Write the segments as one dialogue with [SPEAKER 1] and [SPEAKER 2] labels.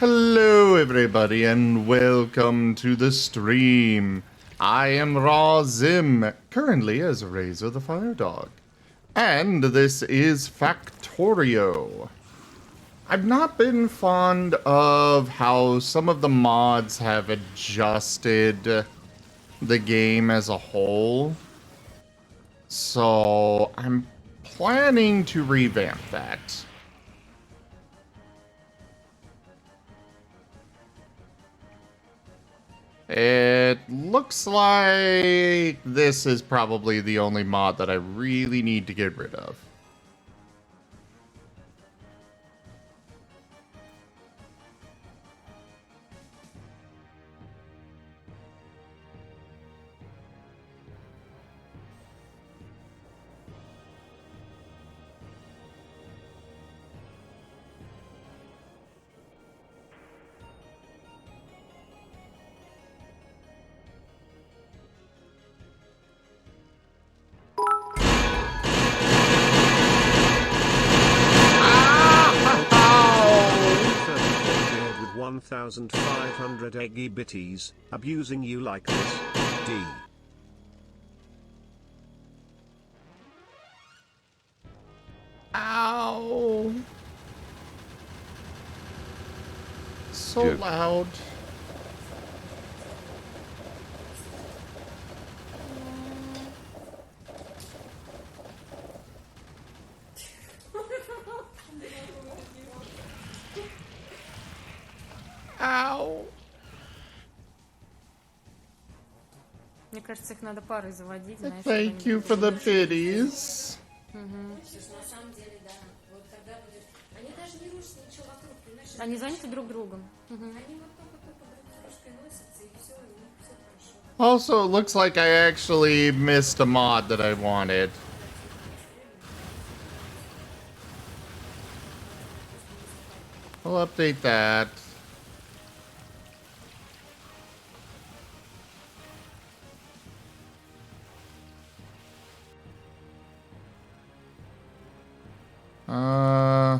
[SPEAKER 1] Hello everybody and welcome to the stream. I am Raw Zim, currently as Razor the Firedog. And this is Factorio. I've not been fond of how some of the mods have adjusted the game as a whole. So I'm planning to revamp that. It looks like this is probably the only mod that I really need to get rid of.
[SPEAKER 2] With 1,500 eggy bitties, abusing you like this. D.
[SPEAKER 1] Ow! So loud. Ow!
[SPEAKER 3] Мне кажется, их надо парой заводить, знаешь.
[SPEAKER 1] Thank you for the biddies.
[SPEAKER 3] Они заняты друг другом.
[SPEAKER 1] Also, it looks like I actually missed a mod that I wanted. I'll update that. Uh...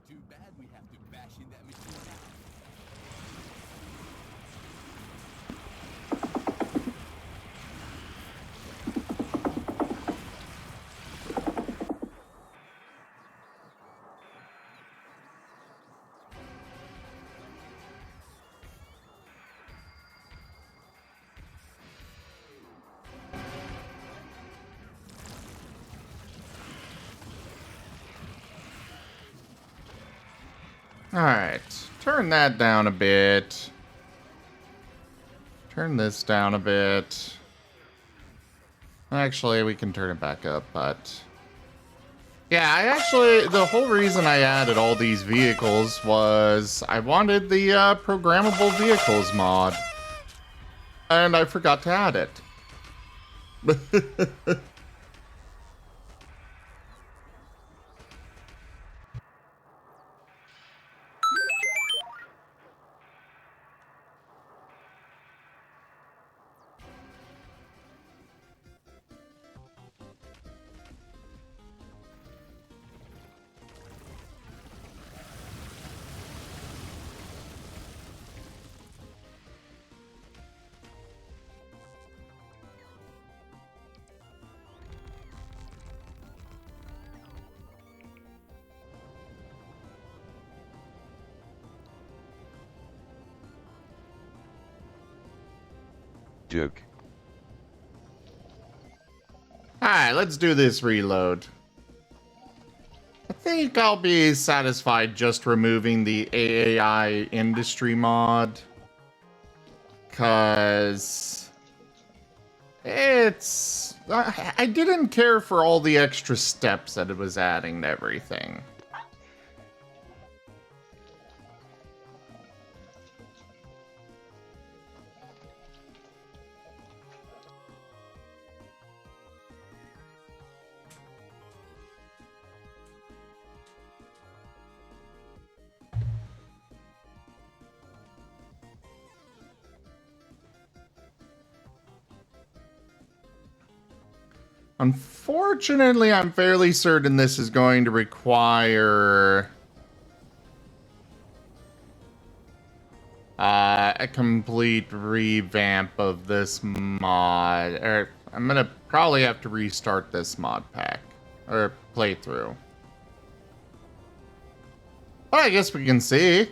[SPEAKER 4] Too bad we have to bash in that machine now.
[SPEAKER 1] Alright, turn that down a bit. Turn this down a bit. Actually, we can turn it back up, but... Yeah, the whole reason I added all these vehicles was I wanted the programmable vehicles mod. And I forgot to add it.
[SPEAKER 5] Joke.
[SPEAKER 1] Alright, let's do this reload. I think I'll be satisfied just removing the AAI industry mod. Cause... it's... I didn't care for all the extra steps that it was adding to everything. Unfortunately, I'm fairly certain this is going to require a complete revamp of this mod. Or I'm gonna probably have to restart this mod pack or playthrough. Well, I guess we can see.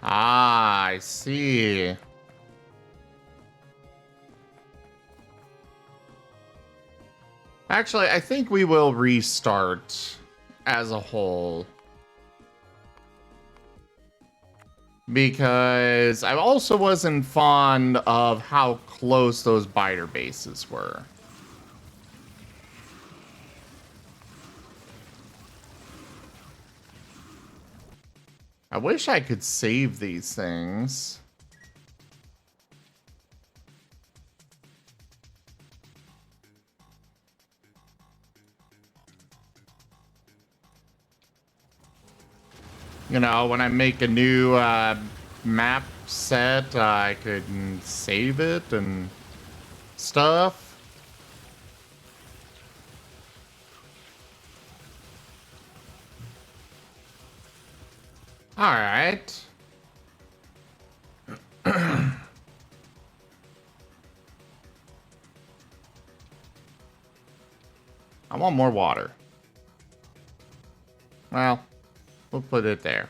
[SPEAKER 1] Ah, I see. Actually, I think we will restart as a whole. Because I also wasn't fond of how close those biter bases were. I wish I could save these things. You know, when I make a new map set, I could save it and stuff. All right. I want more water. Well, we'll put it there.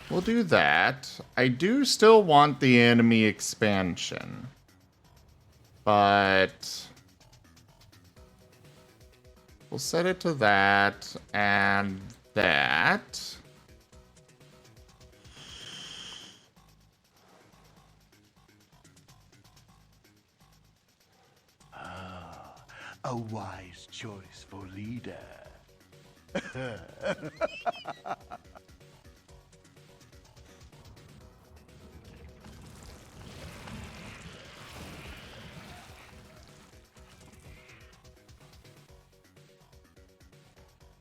[SPEAKER 1] We'll do that. I do still want the enemy expansion. But we'll set it to that and that.
[SPEAKER 5] A wise choice for leader.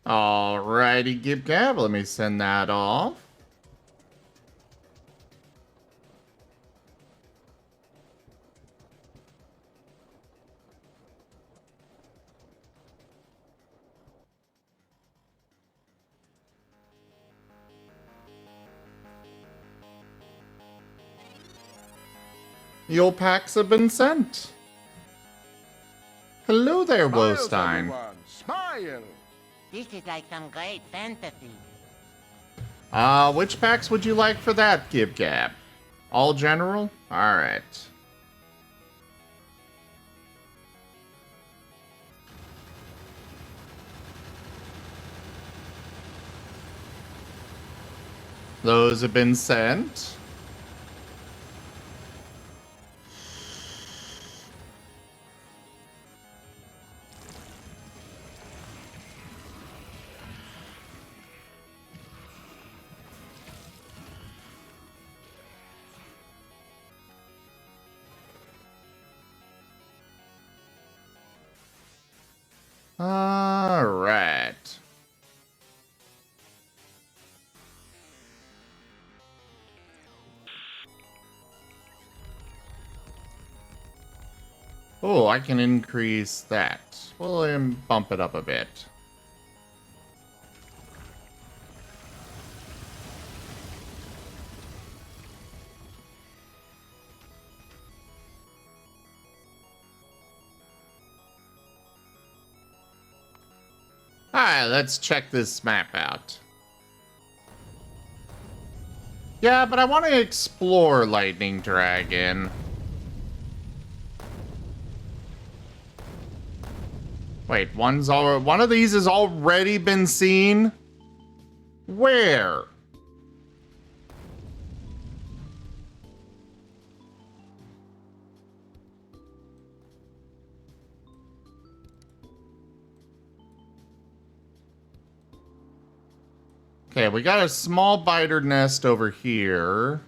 [SPEAKER 1] Alrighty, Gib Gab, let me send that off. Your packs have been sent. Hello there, Wostein.
[SPEAKER 5] Smile!
[SPEAKER 6] This is like some great fantasy.
[SPEAKER 1] Which packs would you like for that, Gib Gab? All general? Alright. Those have been sent. Alright. Oh, I can increase that. We'll bump it up a bit. Alright, let's check this map out. Yeah, but I want to explore Lightning Dragon. Wait, one of these has already been seen? Where? Okay, we got a small biter nest over here.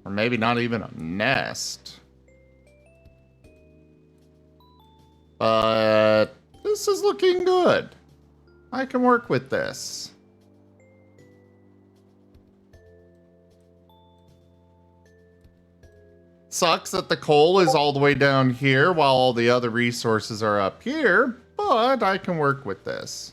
[SPEAKER 1] Or maybe not even a nest. But this is looking good. I can work with this. Sucks that the coal is all the way down here while all the other resources are up here, but I can work with this.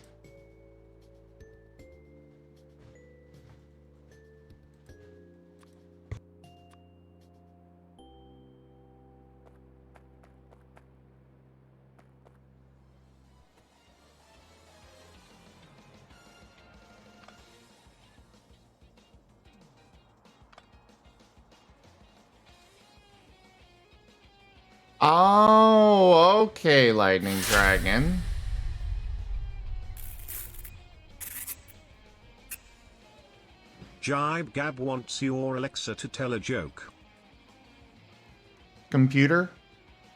[SPEAKER 1] Oh, okay, Lightning Dragon.
[SPEAKER 2] Jibe Gab wants your Alexa to tell a joke.
[SPEAKER 1] Computer,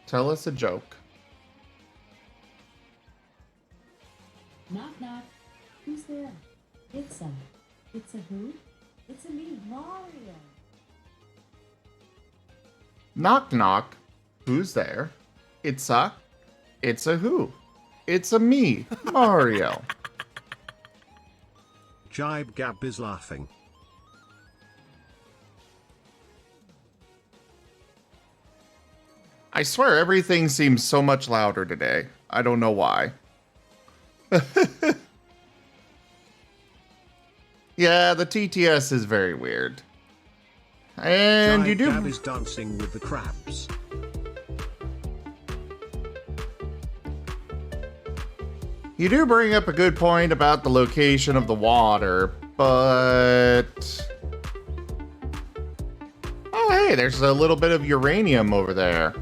[SPEAKER 1] tell us a joke.
[SPEAKER 7] Knock knock. Who's there? It's a who? It's a me, Mario.
[SPEAKER 1] Knock knock. Who's there? It's a who? It's a me, Mario.
[SPEAKER 2] Jibe Gab is laughing.
[SPEAKER 1] I swear everything seems so much louder today. I don't know why. Yeah, the TTS is very weird. And you
[SPEAKER 2] Jibe
[SPEAKER 1] do...
[SPEAKER 2] Gab is dancing with the crabs.
[SPEAKER 1] You do bring up a good point about the location of the water, but... Oh, hey, there's a little bit of uranium over there.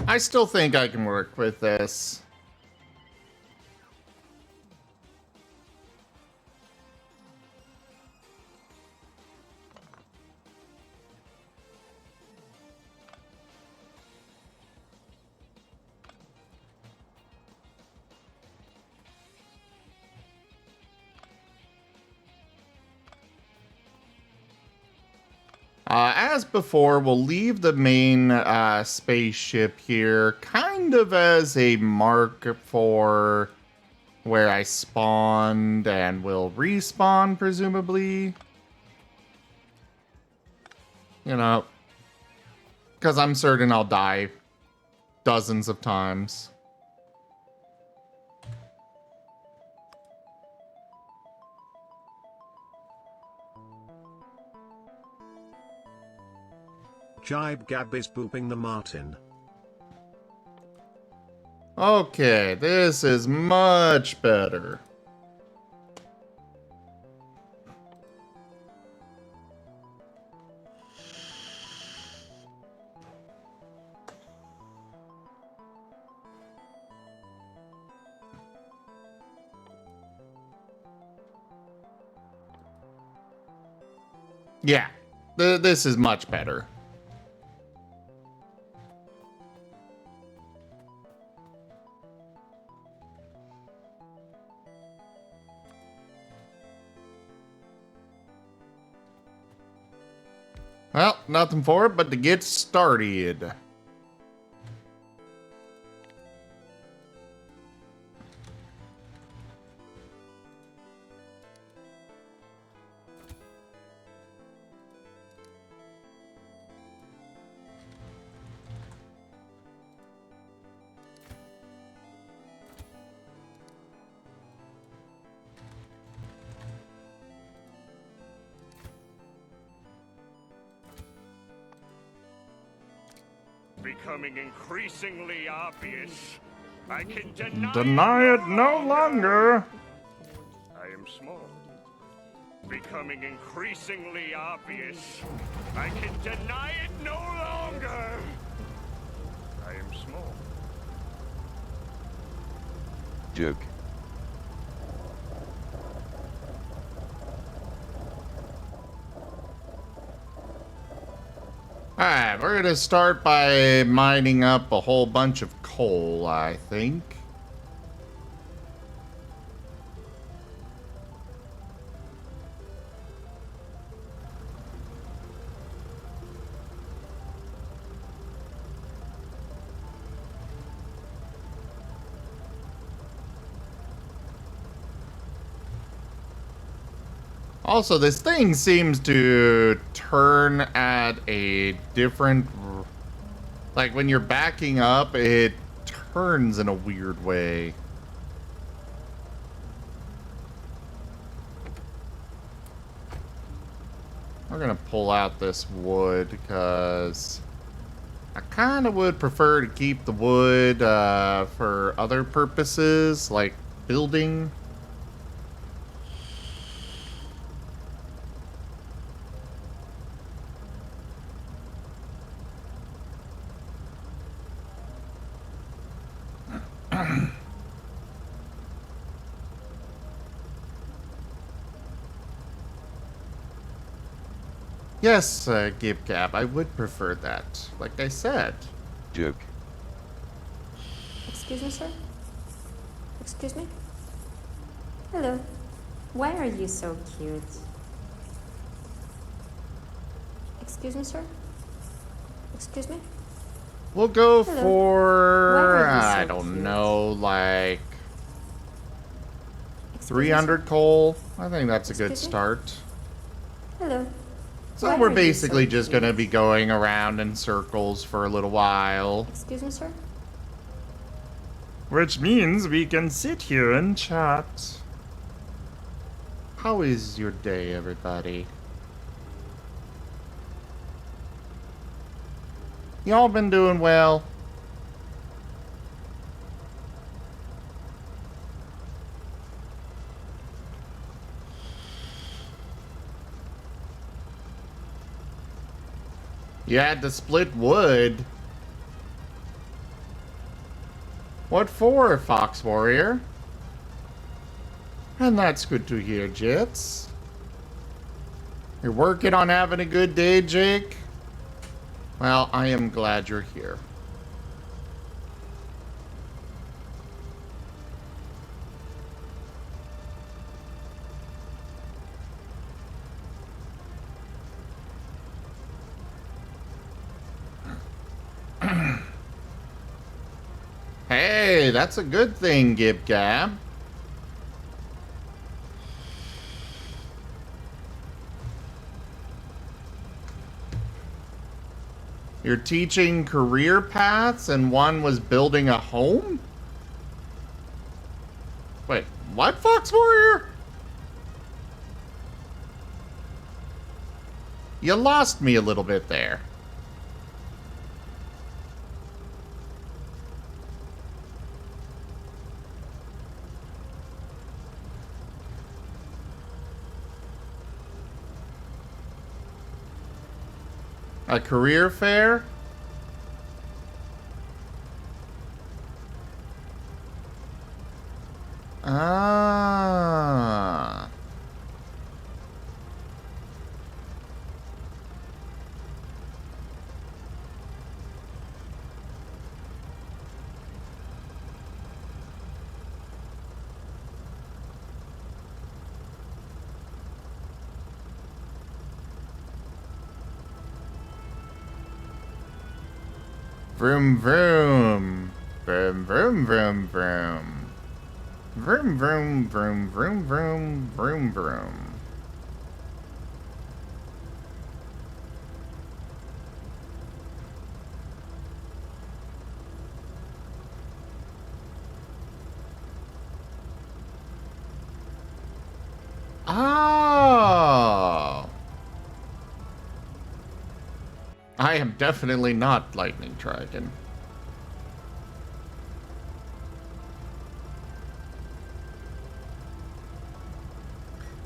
[SPEAKER 1] I still think I can work with this. As before, we'll leave the main spaceship here kind of as a mark for where I spawned and will respawn, presumably. You know, because I'm certain I'll die dozens of times.
[SPEAKER 2] Jibe Gab is booping the Marten.
[SPEAKER 1] Okay, this is much better. Yeah, this is much better. Well, nothing for it but to get started.
[SPEAKER 5] Becoming increasingly obvious. I can
[SPEAKER 1] Deny it no longer.
[SPEAKER 5] I am small. Becoming increasingly obvious. I can deny it no longer. I am small.
[SPEAKER 8] Joke.
[SPEAKER 1] Alright, we're gonna start by mining up a whole bunch of coal, I think. Also, this thing seems to turn at a different... Like, when you're backing up, it turns in a weird way. We're gonna pull out this wood, because I kind of would prefer to keep the wood for other purposes, like building. Yes, Gibgab, I would prefer that. Like I said.
[SPEAKER 8] Joke.
[SPEAKER 3] Excuse me, sir? Excuse me? Hello. Why are you so cute? Excuse me, sir? Excuse me?
[SPEAKER 1] We'll go
[SPEAKER 3] Hello.
[SPEAKER 1] for,
[SPEAKER 3] Why are you so
[SPEAKER 1] I don't
[SPEAKER 3] cute?
[SPEAKER 1] know, like
[SPEAKER 3] Excuse me,
[SPEAKER 1] 300
[SPEAKER 3] sir?
[SPEAKER 1] coal. I think that's a good
[SPEAKER 3] Excuse me?
[SPEAKER 1] start.
[SPEAKER 3] Hello.
[SPEAKER 1] So
[SPEAKER 3] Why
[SPEAKER 1] we're
[SPEAKER 3] are you
[SPEAKER 1] basically
[SPEAKER 3] so
[SPEAKER 1] just
[SPEAKER 3] cute?
[SPEAKER 1] gonna be going around in circles for a little while.
[SPEAKER 3] Excuse me, sir?
[SPEAKER 1] Which means we can sit here and chat. How is your day, everybody? Y'all been doing well? You had to split wood. What for, Fox Warrior? And that's good to hear, Jits. You're working on having a good day, Jake? Well, I am glad you're here. Hey, that's a good thing, Gib Gab. You're teaching career paths and one was building a home? Wait, what, Fox Warrior? You lost me a little bit there. A career fair? Ah. Vroom vroom. Vroom vroom vroom vroom. Vroom vroom vroom vroom vroom vroom vroom. Oh. I am definitely not Lightning Dragon.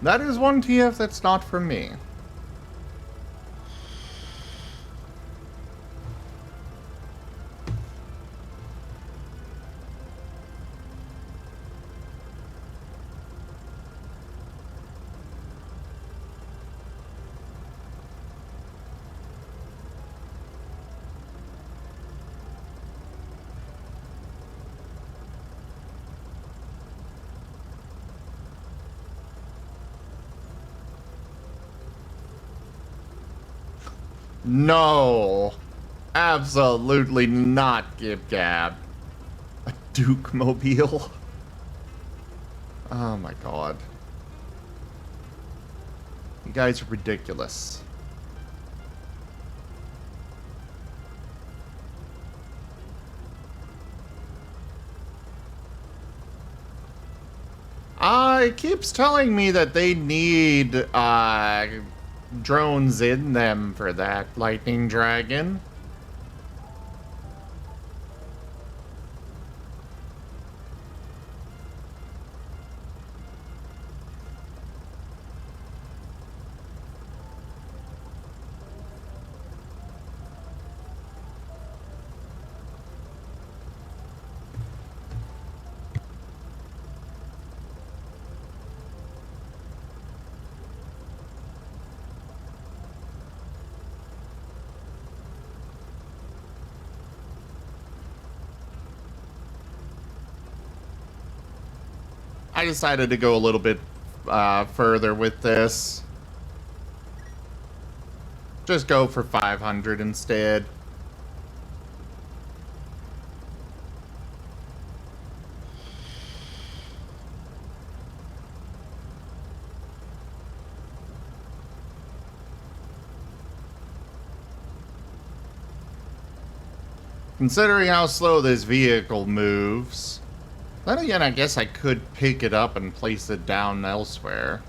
[SPEAKER 1] That is one TF that's not from me. No. Absolutely not, Gib Gab. A Duke Mobile? Oh my god. You guys are ridiculous. It keeps telling me that they need, drones in them for that lightning dragon. I decided to go a little bit further with this. Just go for 500 instead. Considering how slow this vehicle moves. Then again, I guess I could pick it up and place it down elsewhere.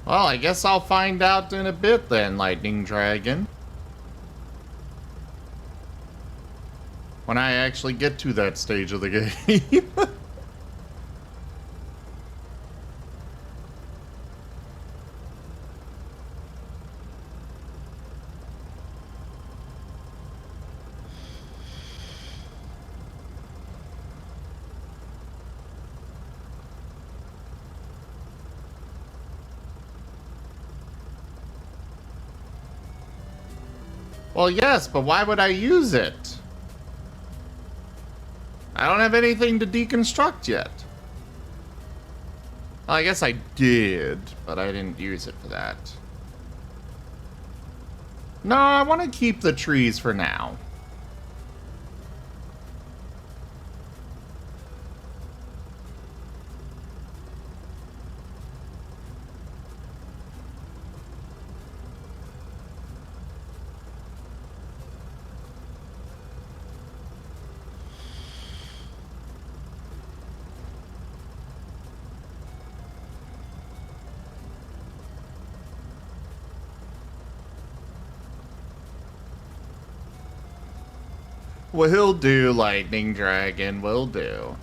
[SPEAKER 1] Well, I guess I'll find out in a bit then, Lightning Dragon. When I actually get to that stage of the game. Well, yes, but why would I use it? I don't have anything to deconstruct yet. Well, I guess I did, but I didn't use it for that. No, I want to keep the trees for now. Will do, Lightning Dragon, will do.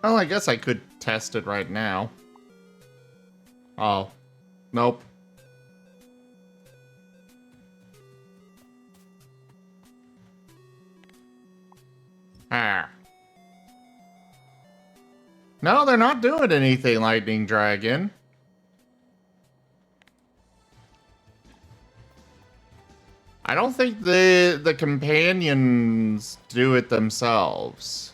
[SPEAKER 1] Well, I guess I could test it right now. Oh. Nope. Ah. No, they're not doing anything, Lightning Dragon. I don't think the companions do it themselves.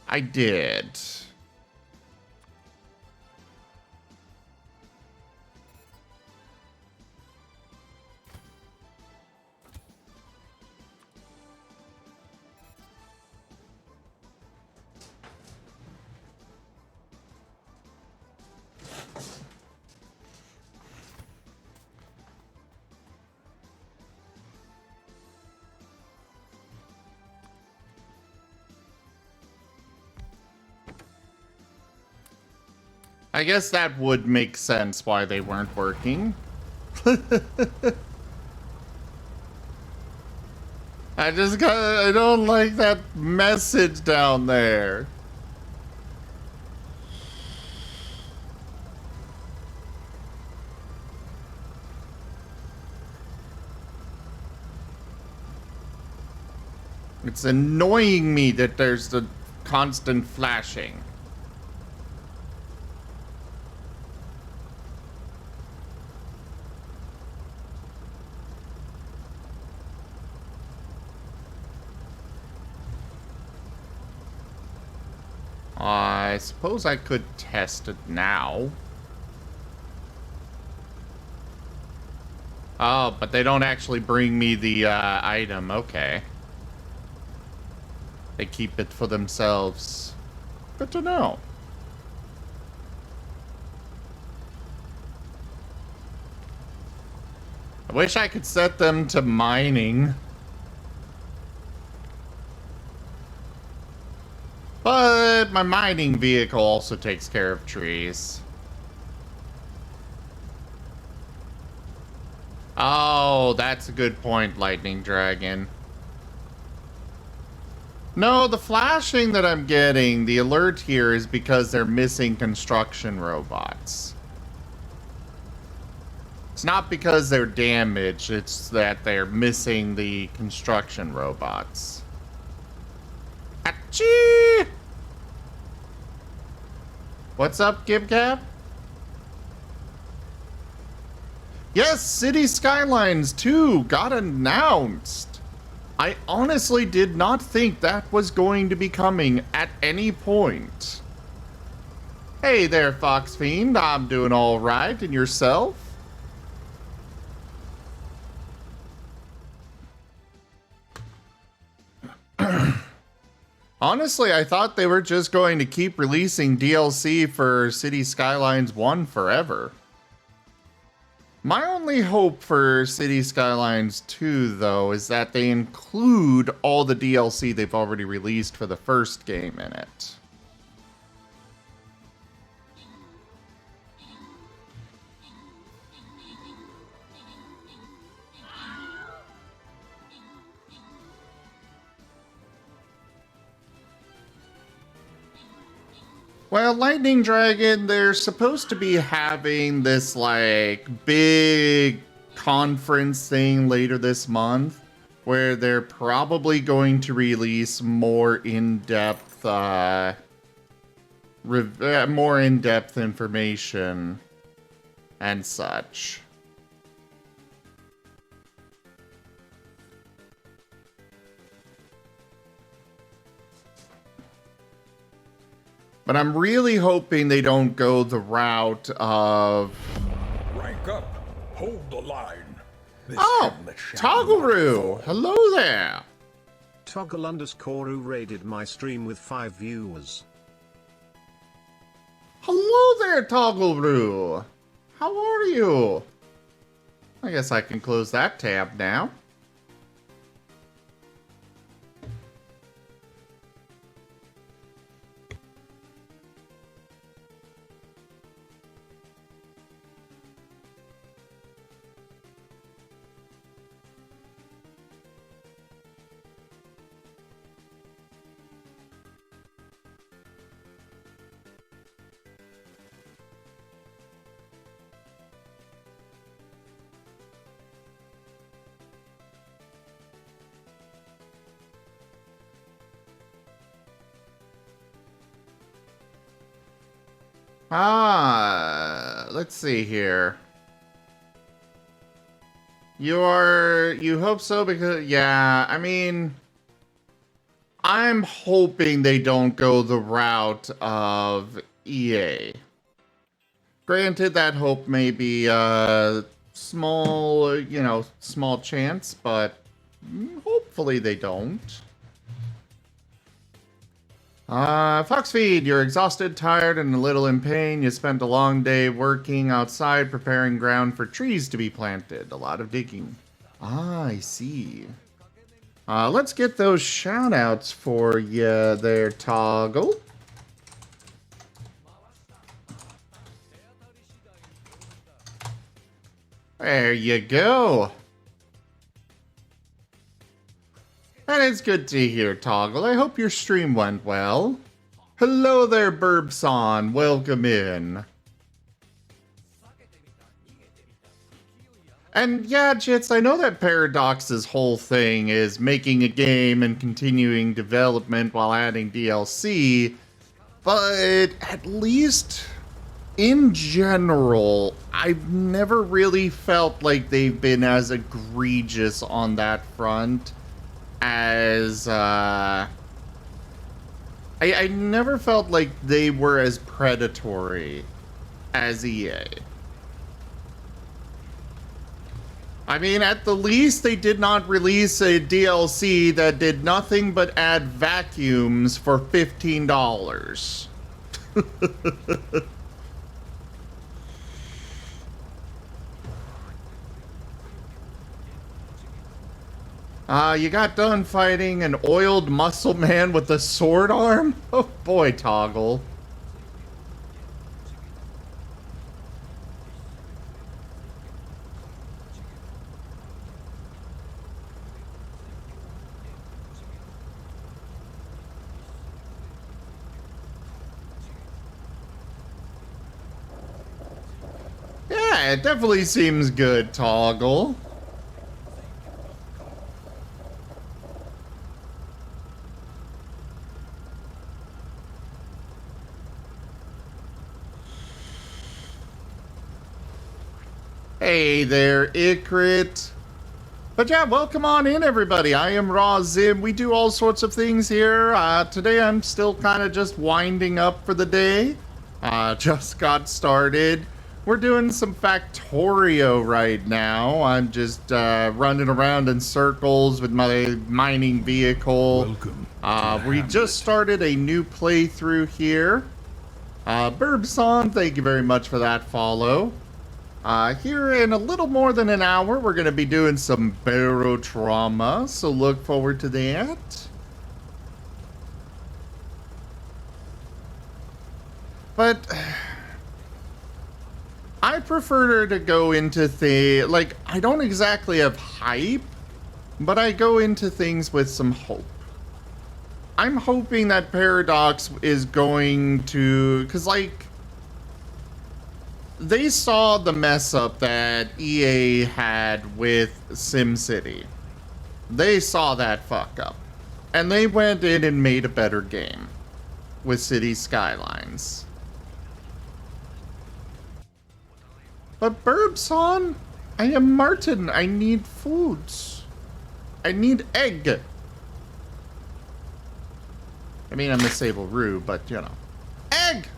[SPEAKER 1] I did. I guess that would make sense why they weren't working. I don't like that message down there. It's annoying me that there's the constant flashing. I suppose I could test it now. Oh, but they don't actually bring me the item. Okay. They keep it for themselves. Good to know. I wish I could set them to mining. But my mining vehicle also takes care of trees. Oh, that's a good point, Lightning Dragon. No, the flashing that I'm getting, the alert here, is because they're missing construction robots. It's not because they're damaged, it's that they're missing the construction robots. Achoo! What's up, GibCap? Yes, City Skylines 2 got announced. I honestly did not think that was going to be coming at any point. Hey there, Fox Fiend. I'm doing all right. And yourself? Honestly, I thought they were just going to keep releasing DLC for City Skylines 1 forever. My only hope for City Skylines 2, though, is that they include all the DLC they've already released for the first game in it. Well, Lightning Dragon, they're supposed to be having this, like, big conference thing later this month where they're probably going to release more in-depth, more in-depth information and such. But I'm really hoping they don't go the route of...
[SPEAKER 9] Rank up. Hold the line. This
[SPEAKER 1] Oh,
[SPEAKER 9] helmet shall not
[SPEAKER 1] Toggleroo!
[SPEAKER 9] fall.
[SPEAKER 1] Hello there!
[SPEAKER 2] Toggle_who raided my stream with 5 viewers.
[SPEAKER 1] Hello there, Toggleroo! How are you? I guess I can close that tab now. Let's see here. You hope so because, yeah, I mean, I'm hoping they don't go the route of EA. Granted, that hope may be a small, small chance, but hopefully they don't. Foxfeed, you're exhausted, tired, and a little in pain. You spent a long day working outside, preparing ground for trees to be planted. A lot of digging. Ah, I see. Let's get those shout-outs for you there, Toggle. There you go. And it's good to hear, Toggle. I hope your stream went well. Hello there, Burbson. Welcome in. And yeah, Jits, I know that Paradox's whole thing is making a game and continuing development while adding DLC, but at least in general, I've never really felt like they've been as egregious on that front as, I never felt like they were as predatory as EA. I mean, at the least, they did not release a DLC that did nothing but add vacuums for $15. You got done fighting an oiled muscle man with a sword arm? Oh boy, Toggle. Yeah, it definitely seems good, Toggle. Hey there, Ikrit. But yeah, welcome on in, everybody. I am Raw Zim. We do all sorts of things here. Today I'm still kind of just winding up for the day. Just got started. We're doing some Factorio right now. I'm just running around in circles with my mining vehicle.
[SPEAKER 9] Welcome.
[SPEAKER 1] We just started a new playthrough here. Burbson, thank you very much for that follow. Here in a little more than an hour, we're going to be doing some Barotrauma, so look forward to that. But I prefer to go into like, I don't exactly have hype, but I go into things with some hope. I'm hoping that Paradox is going to, because like, they saw the mess up that EA had with SimCity. They saw that fuck up. And they went in and made a better game with City Skylines. But Burbson, I am Marten. I need foods. I need egg. I mean, I'm a Sable Rue, but you know. Egg!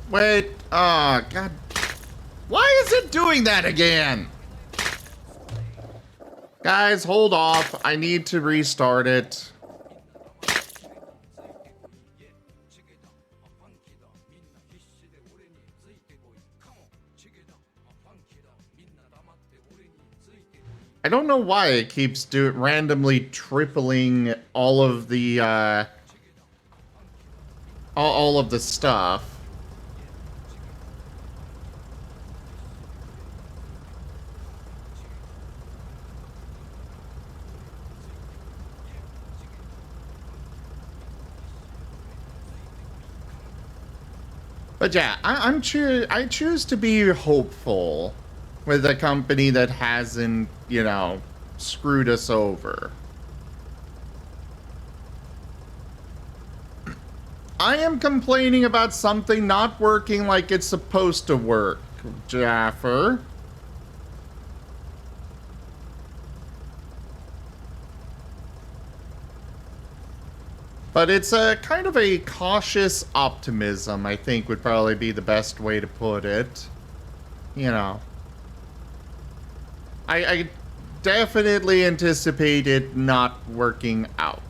[SPEAKER 1] Wait, oh, God. Why is it doing that again? Guys, hold off. I need to restart it. I don't know why it keeps randomly tripling all of the, all of the stuff. But yeah, I choose to be hopeful with a company that hasn't, you know, screwed us over. I am complaining about something not working like it's supposed to work, Jaffer. But it's a kind of a cautious optimism, I think would probably be the best way to put it. You know. I definitely anticipate it not working out.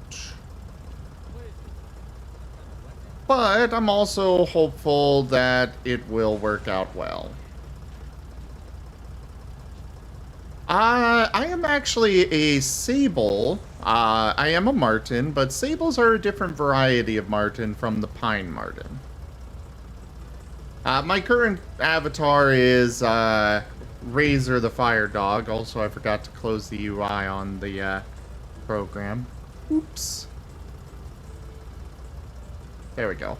[SPEAKER 1] But I'm also hopeful that it will work out well. I am actually a Sable. I am a Marten, but sables are a different variety of Marten from the pine Marten. My current avatar is Razor the firedog. Also, I forgot to close the UI on the program. Oops. There we go.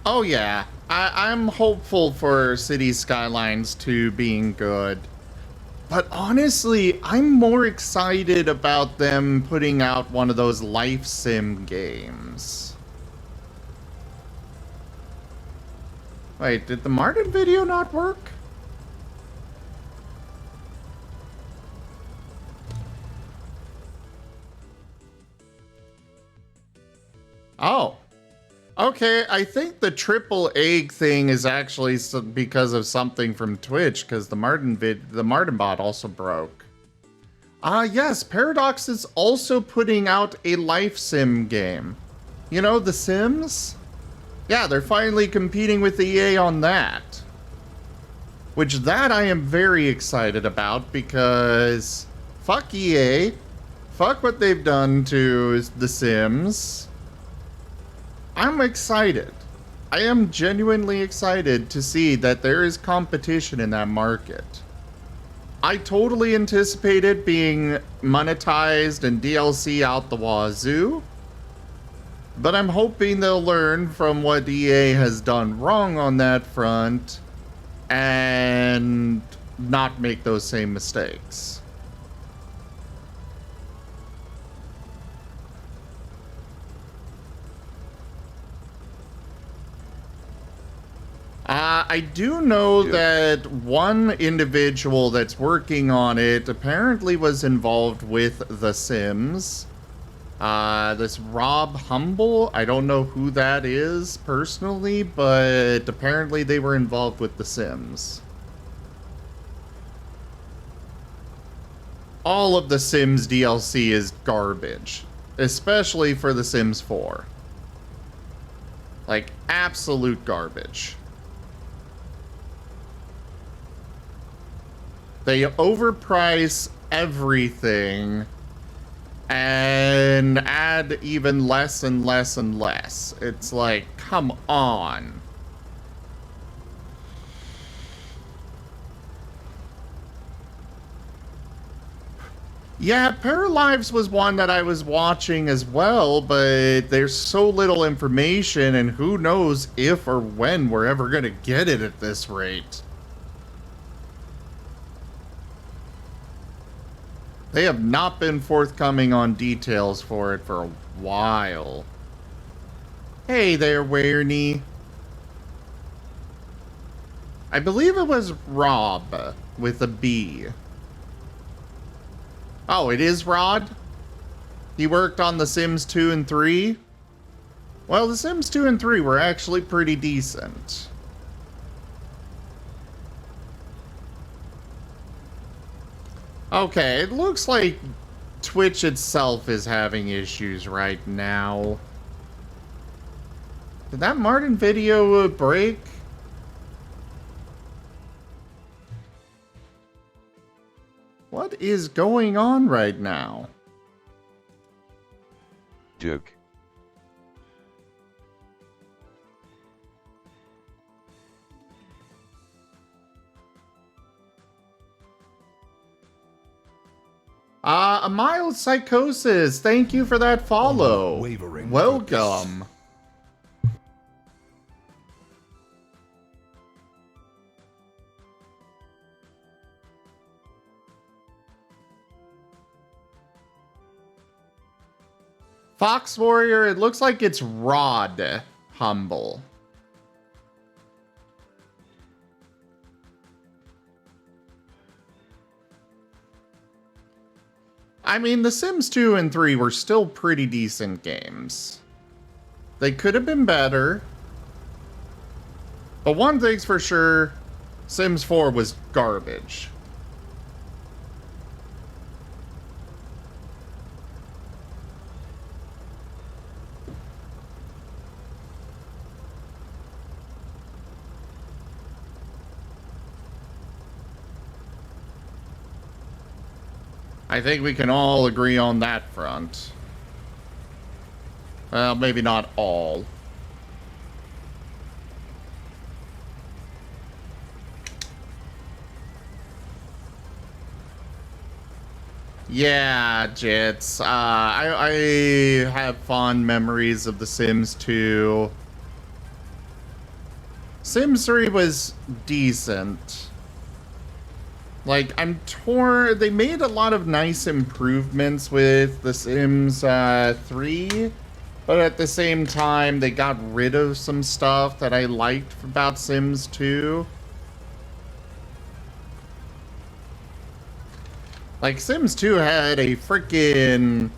[SPEAKER 1] Oh yeah, I'm hopeful for City Skylines 2 being good. But honestly, I'm more excited about them putting out one of those life sim games. Wait, did the Marten video not work? Oh. Okay, I think the triple egg thing is actually because of something from Twitch, because the Marten bot also broke. Yes, Paradox is also putting out a life sim game. You know, The Sims? Yeah, they're finally competing with EA on that. Which that I am very excited about, because fuck EA. Fuck what they've done to The Sims. I'm excited. I am genuinely excited to see that there is competition in that market. I totally anticipate it being monetized and DLC out the wazoo, but I'm hoping they'll learn from what EA has done wrong on that front and not make those same mistakes. I do know that one individual that's working on it apparently was involved with The Sims. This Rob Humble, I don't know who that is personally, but apparently they were involved with The Sims. All of The Sims DLC is garbage, especially for The Sims 4. Like, absolute garbage. They overprice everything and add even less and less and less. It's like, come on. Yeah, Paralives was one that I was watching as well, but there's so little information, and who knows if or when we're ever gonna get it at this rate. They have not been forthcoming on details for it for a while. Hey there, Weirney. I believe it was Rob with a B. Oh, it is Rod? He worked on The Sims 2 and 3? Well, The Sims 2 and 3 were actually pretty decent. Okay, it looks like Twitch itself is having issues right now. Did that Marten video break? What is going on right now?
[SPEAKER 8] Joke.
[SPEAKER 1] A mild psychosis. Thank you for that follow.
[SPEAKER 9] Unwavering
[SPEAKER 1] Welcome. Fox Warrior, it looks like it's Rod Humble. I mean, The Sims 2 and 3 were still pretty decent games. They could have been better. But one thing's for sure, Sims 4 was garbage. I think we can all agree on that front. Well, maybe not all. Yeah, Jits. I have fond memories of The Sims 2. Sims 3 was decent. Like, I'm torn. They made a lot of nice improvements with The Sims 3, but at the same time, they got rid of some stuff that I liked about Sims 2. Like, Sims 2 had a freaking...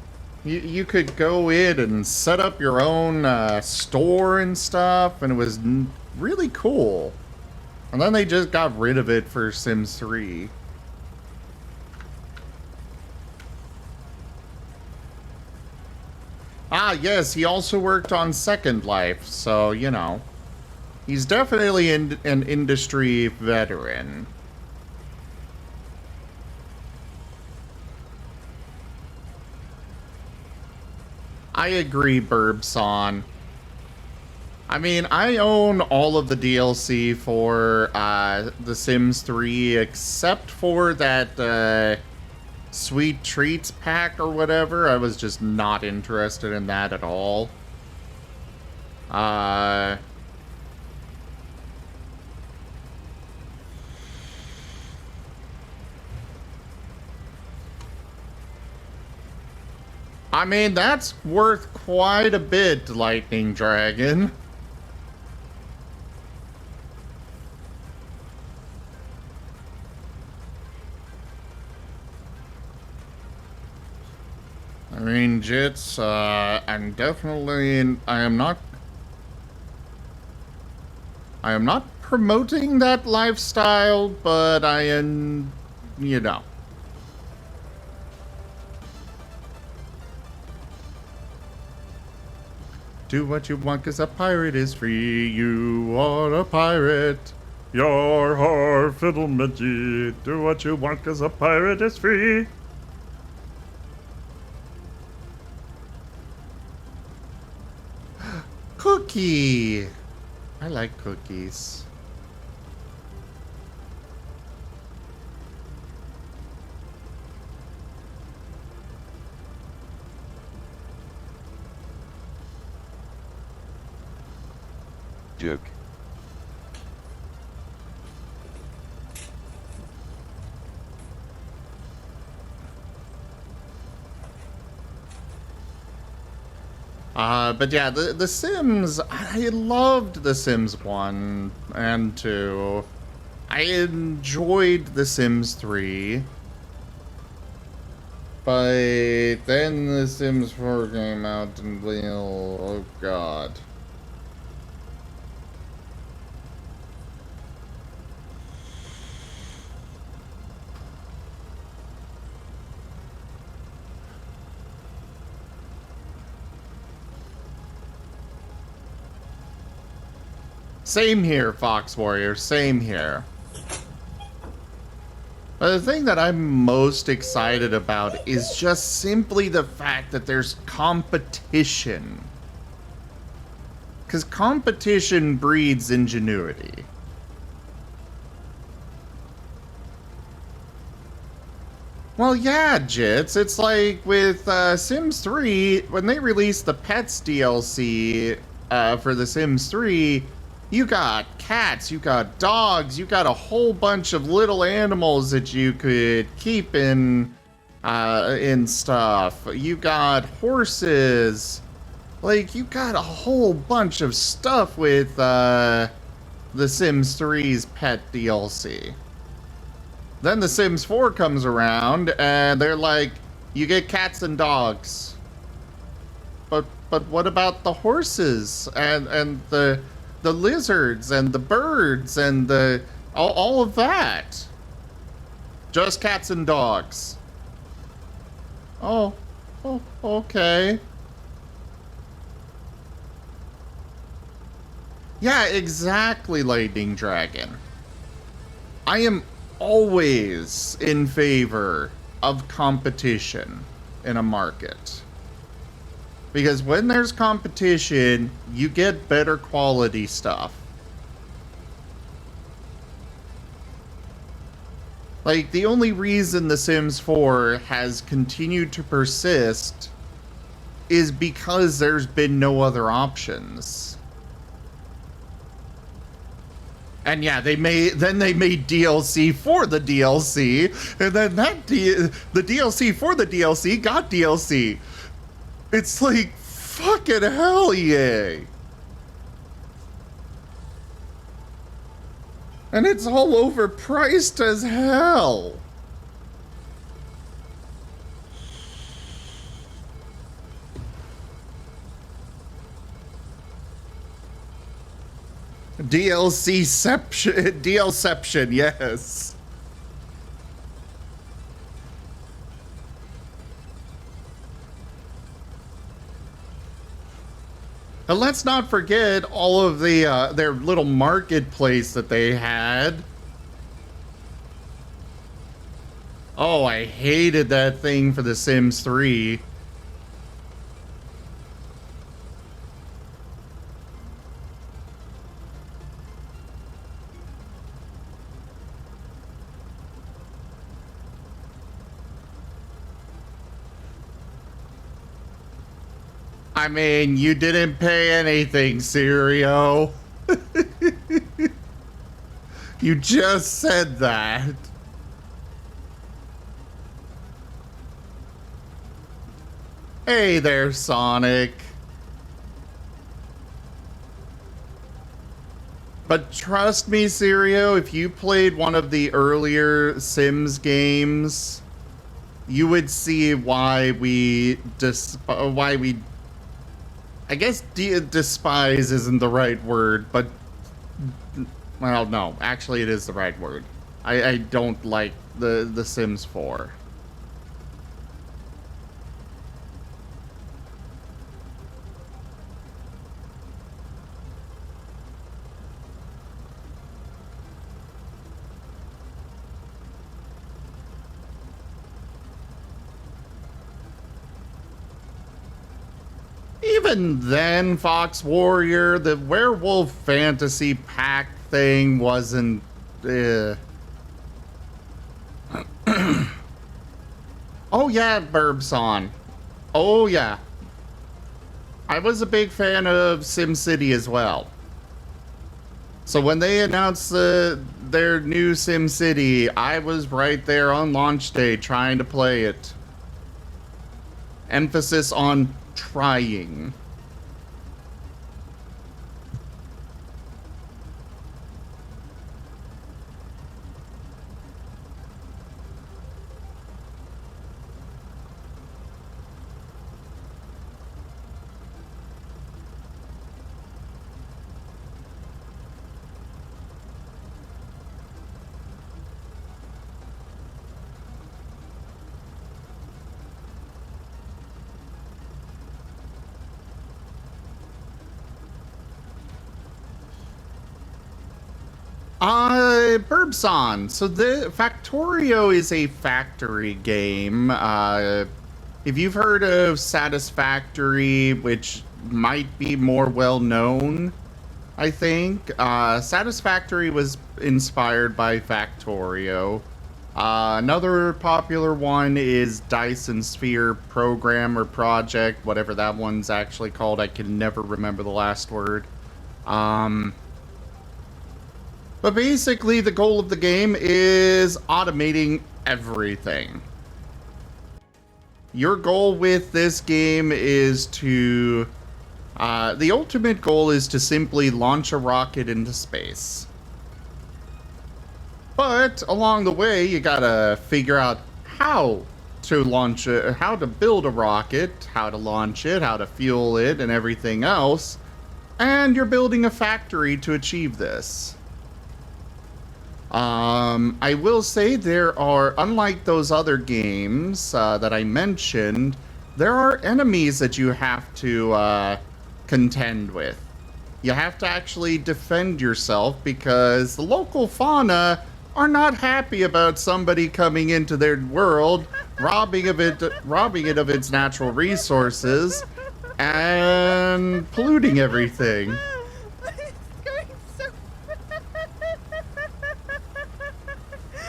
[SPEAKER 1] You could go in and set up your own store and stuff, and it was really cool. And then they just got rid of it for Sims 3. Ah, yes, he also worked on Second Life, so, you know. He's definitely an industry veteran. I agree, Burbson. I mean, I own all of the DLC for The Sims 3, except for that Sweet Treats pack or whatever. I was just not interested in that at all. I mean, that's worth quite a bit, Lightning Dragon. I mean, Jits, I'm definitely, I am not promoting that lifestyle, but I am, you know. Do what you want, 'cause a pirate is free. You are a pirate. Your har fiddlemangy. Do what you want, 'cause a pirate is free. Cookie! I like cookies.
[SPEAKER 8] Joke.
[SPEAKER 1] But yeah, the Sims, I loved The Sims 1 and 2. I enjoyed The Sims 3. But then The Sims 4 came out and, well, oh god. Same here, Fox Warrior, same here. But the thing that I'm most excited about is just simply the fact that there's competition. Because competition breeds ingenuity. Well, yeah, Jits. It's like with Sims 3, when they released the Pets DLC for The Sims 3, you got cats, you got dogs, you got a whole bunch of little animals that you could keep in stuff. You got horses. Like, you got a whole bunch of stuff with The Sims 3's pet DLC. Then The Sims 4 comes around, and they're like, you get cats and dogs. But what about the horses and the lizards and the birds and the All of that. Just cats and dogs. Oh, okay. Yeah, exactly, Lightning Dragon. I am always in favor of competition in a market. Because when there's competition, you get better quality stuff. Like, the only reason The Sims 4 has continued to persist is because there's been no other options. And yeah, they made DLC for the DLC, and then the DLC for the DLC got DLC. It's like, fucking hell, yay. And it's all overpriced as hell. DLCception, yes. And let's not forget all of the their little marketplace that they had. Oh, I hated that thing for The Sims 3. I mean, you didn't pay anything, Sirio. You just said that. Hey there, Sonic. But trust me, Sirio, if you played one of the earlier Sims games, you would see why we I guess despise isn't the right word, but, well, no, actually it is the right word. I don't like the Sims 4. Even then, Fox Warrior, the Werewolf Fantasy Pack thing wasn't... Oh yeah, Burbson. Oh yeah. I was a big fan of SimCity as well. So when they announced their new SimCity, I was right there on launch day trying to play it. Emphasis on trying. Burbson. So the Factorio is a factory game. If you've heard of Satisfactory, which might be more well known, I think. Satisfactory was inspired by Factorio. Another popular one is Dyson Sphere Program or Project, whatever that one's actually called. I can never remember the last word. But basically, the goal of the game is automating everything. Your goal with this game is to... the ultimate goal is to simply launch a rocket into space. But along the way, you gotta figure out how to launch it, how to build a rocket, how to launch it, how to fuel it, and everything else. And you're building a factory to achieve this. I will say there are, unlike those other games that I mentioned, there are enemies that you have to contend with. You have to actually defend yourself because the local fauna are not happy about somebody coming into their world, robbing it of its natural resources, and polluting everything.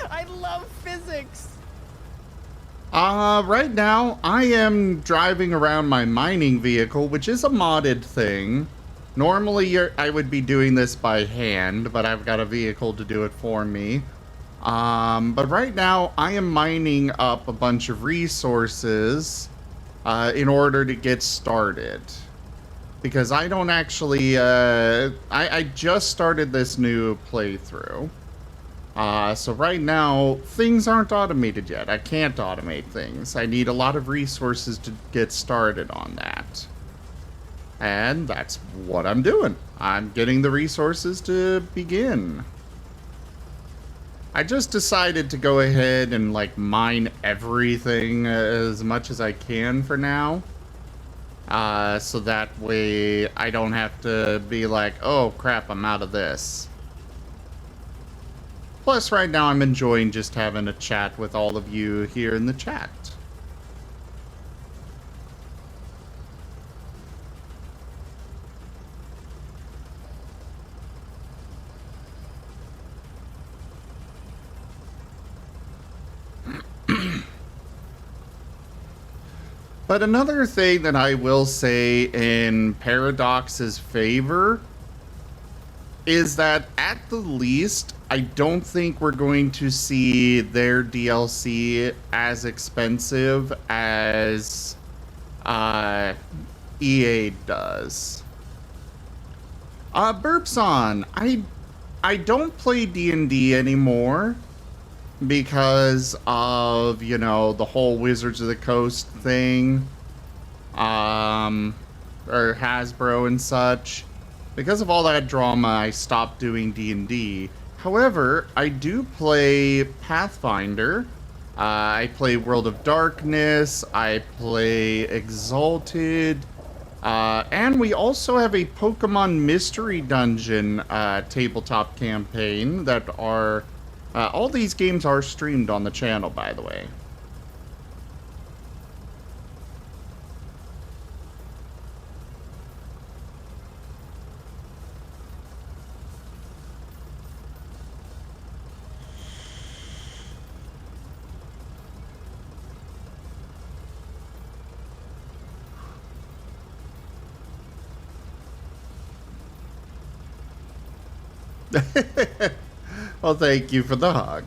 [SPEAKER 10] I love physics.
[SPEAKER 1] Right now, I am driving around my mining vehicle, which is a modded thing. Normally, I would be doing this by hand, but I've got a vehicle to do it for me. But right now, I am mining up a bunch of resources in order to get started. Because I don't actually, I just started this new playthrough. So right now, things aren't automated yet. I can't automate things. I need a lot of resources to get started on that. And that's what I'm doing. I'm getting the resources to begin. I just decided to go ahead and, like, mine everything as much as I can for now. So that way I don't have to be like, oh crap, I'm out of this. Plus, right now I'm enjoying just having a chat with all of you here in the chat. But another thing that I will say in Paradox's favor is that at the least, I don't think we're going to see their DLC as expensive as EA does. Burpson, I don't play D&D anymore because of, you know, the whole Wizards of the Coast thing, or Hasbro and such. Because of all that drama, I stopped doing D&D. However, I do play Pathfinder. I play World of Darkness. I play Exalted. And we also have a Pokemon Mystery Dungeon tabletop campaign that are... all these games are streamed on the channel, by the way. Well, thank you for the hug.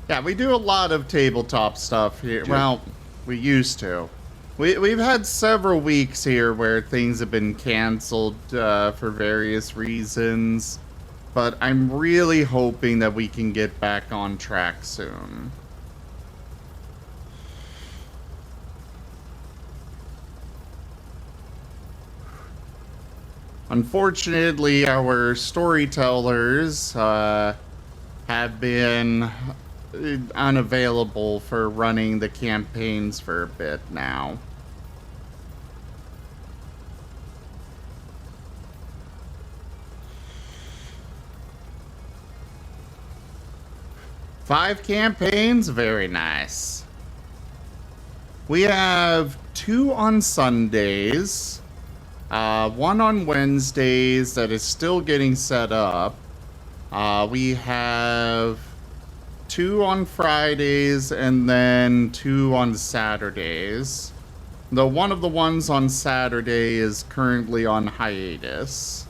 [SPEAKER 1] Yeah, we do a lot of tabletop stuff here. Well, we used to. We've had several weeks here where things have been canceled for various reasons, but I'm really hoping that we can get back on track soon. Unfortunately, our storytellers have been unavailable for running the campaigns for a bit now. Five campaigns? Very nice. We have 2 on Sundays. One on Wednesdays that is still getting set up. We have 2 on Fridays and then 2 on Saturdays. Though one of the ones on Saturday is currently on hiatus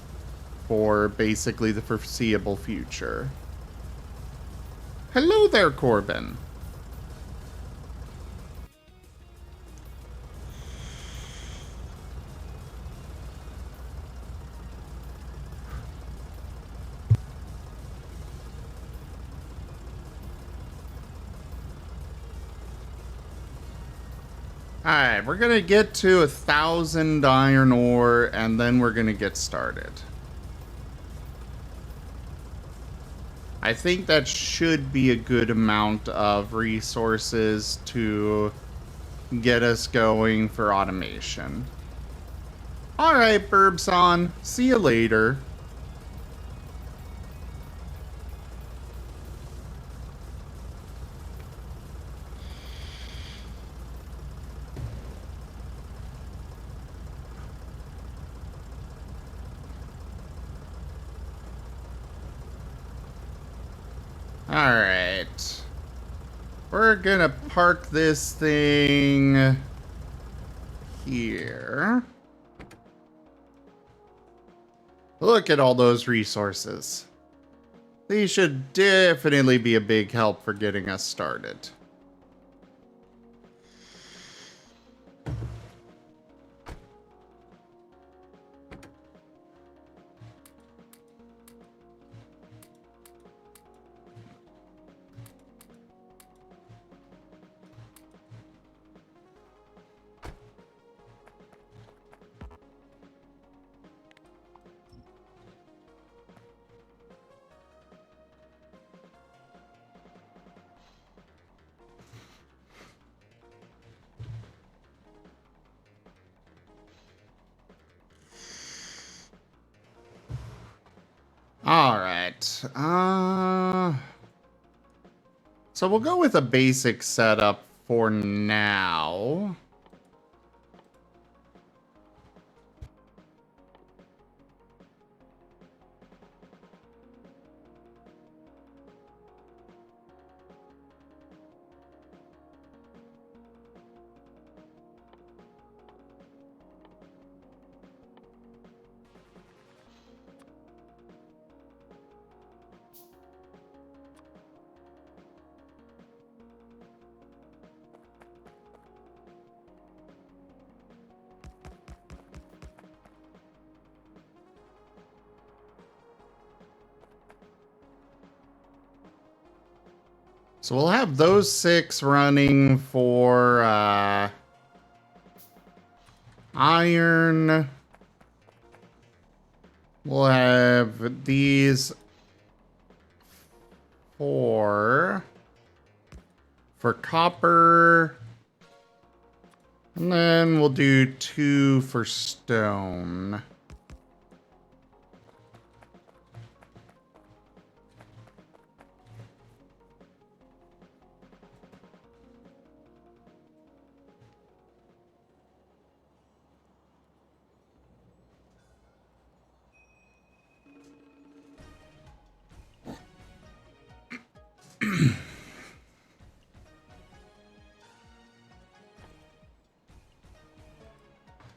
[SPEAKER 1] for basically the foreseeable future. Hello there, Corbin. Alright, we're gonna get to 1,000 iron ore, and then we're gonna get started. I think that should be a good amount of resources to get us going for automation. Alright, Burbson. See you later. Alright. We're gonna park this thing here. Look at all those resources. These should definitely be a big help for getting us started. Alright. So we'll go with a basic setup for now. So we'll have those 6 running for iron. We'll have these 4 for copper. And then we'll do 2 for stone.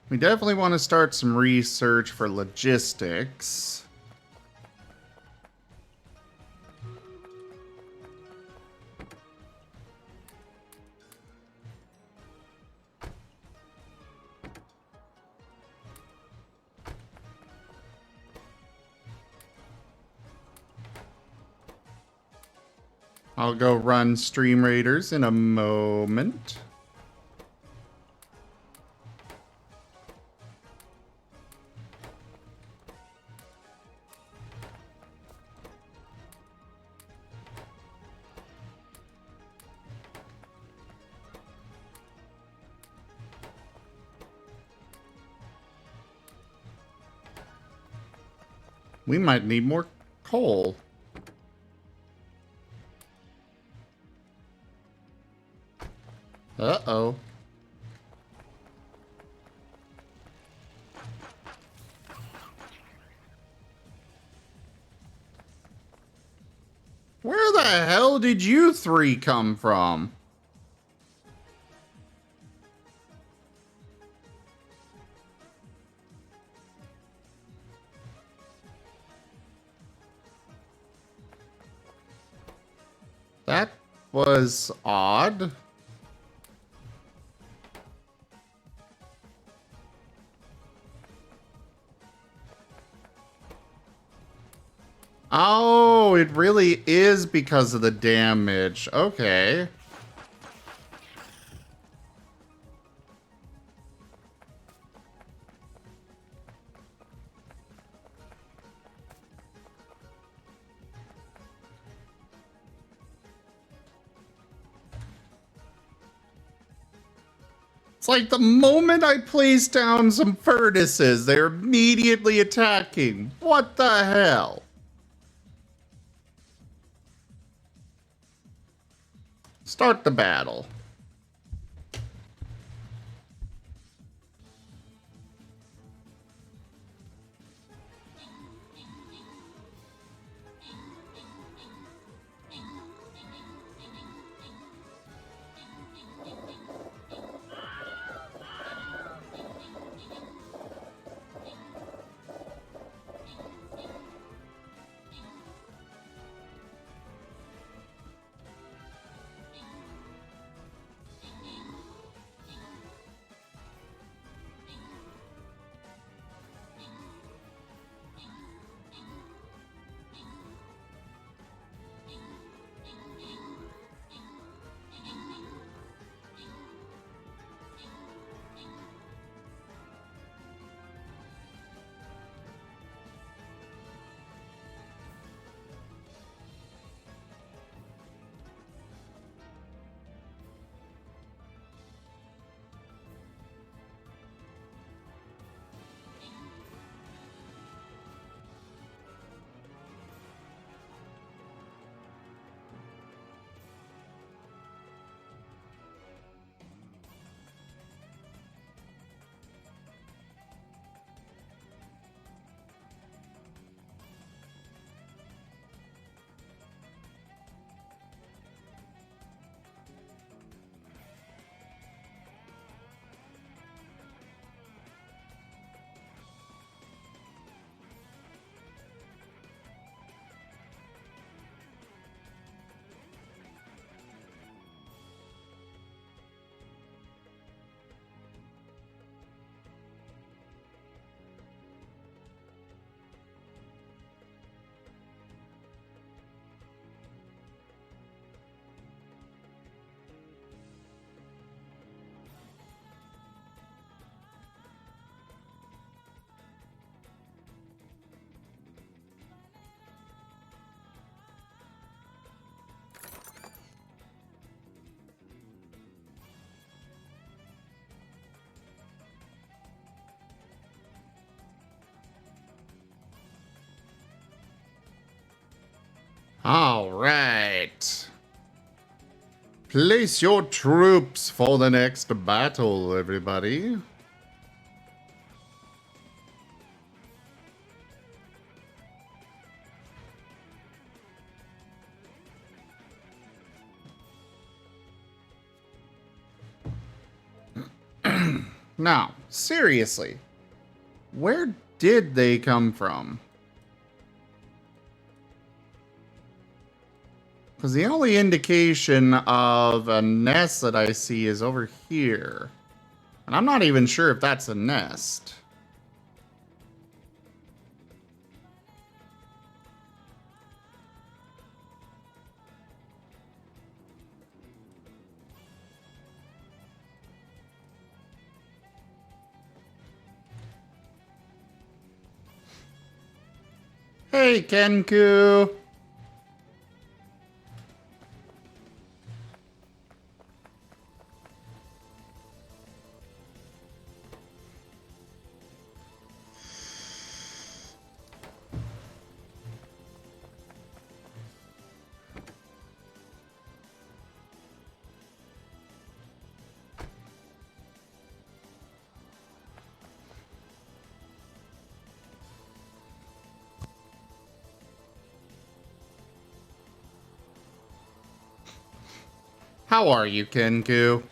[SPEAKER 1] We definitely want to start some research for logistics. I'll go run Stream Raiders in a moment. We might need more coal. Uh-oh. Where the hell did you 3 come from? That was odd. Oh, it really is because of the damage. Okay. It's like the moment I place down some furnaces, they're immediately attacking. What the hell? Start the battle. All right. Place your troops for the next battle, everybody. Now, seriously, where did they come from? Because the only indication of a nest that I see is over here. And I'm not even sure if that's a nest. Hey, Kenku! How are you, Kenku?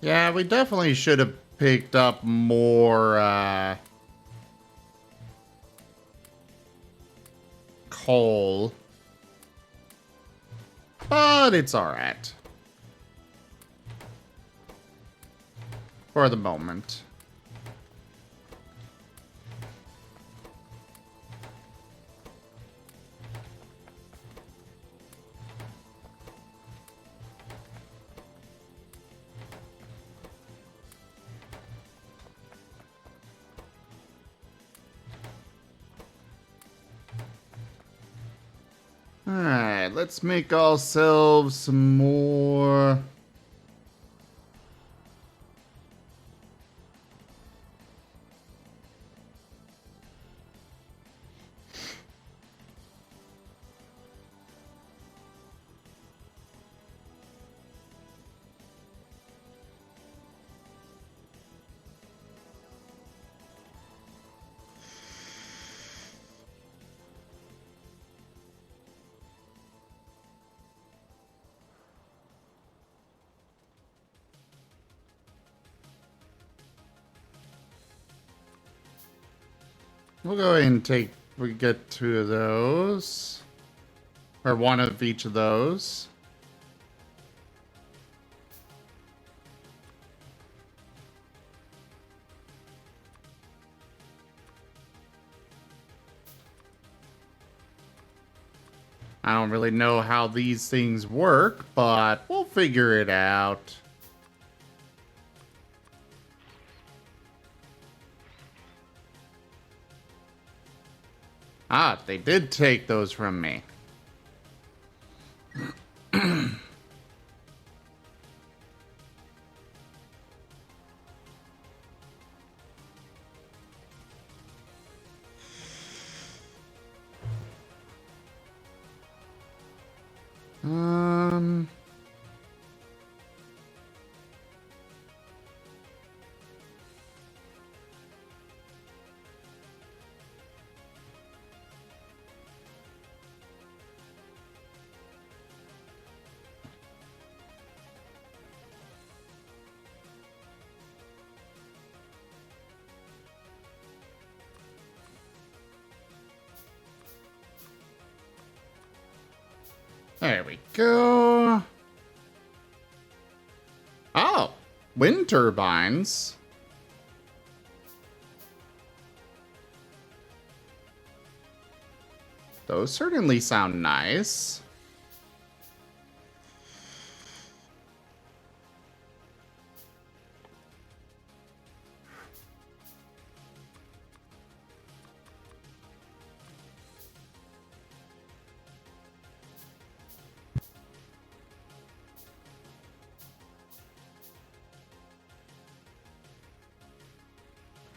[SPEAKER 1] Yeah, we definitely should have picked up more, coal. but it's alright. For the moment. Alright, let's make ourselves some more. We'll go ahead and we get 2 of those. Or 1 of each of those. I don't really know how these things work, but we'll figure it out. Ah, they did take those from me. Um... There we go. Oh, wind turbines. Those certainly sound nice.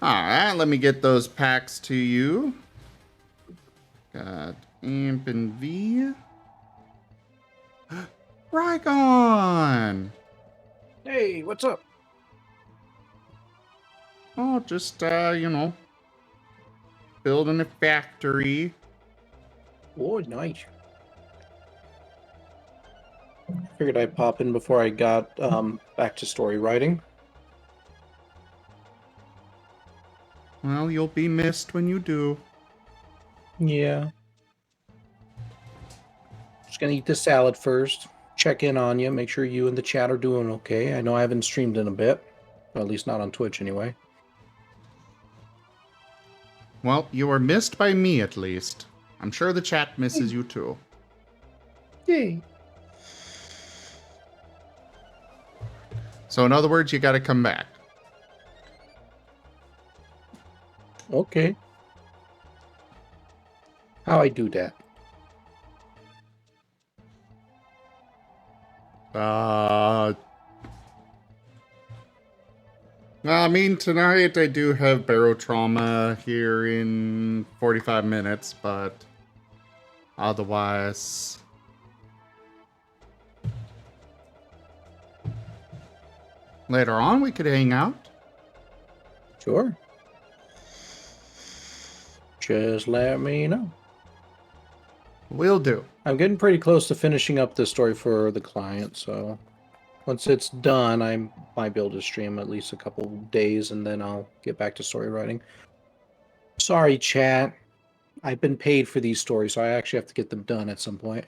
[SPEAKER 1] Alright, let me get those packs to you. Got Amp and V. Rygon!
[SPEAKER 11] Hey, what's up?
[SPEAKER 1] Oh, just, you know, building a factory.
[SPEAKER 11] Oh, nice. Figured I'd pop in before I got back to story writing.
[SPEAKER 1] Well, you'll be missed when you do.
[SPEAKER 11] Yeah. Just gonna eat this salad first. Check in on you. Make sure you and the chat are doing okay. I know I haven't streamed in a bit. Or at least not on Twitch anyway.
[SPEAKER 1] Well, you are missed by me at least. I'm sure the chat misses you too.
[SPEAKER 11] Yay.
[SPEAKER 1] So in other words, you gotta come back.
[SPEAKER 11] Okay. How I do that?
[SPEAKER 1] I mean, tonight I do have Barotrauma here in 45 minutes, but otherwise... Later on, we could hang out.
[SPEAKER 11] Sure. Just let me know.
[SPEAKER 1] Will do.
[SPEAKER 11] I'm getting pretty close to finishing up this story for the client, so once it's done, I might be able to stream at least a couple days, and then I'll get back to story writing. Sorry, chat. I've been paid for these stories, so I actually have to get them done at some point.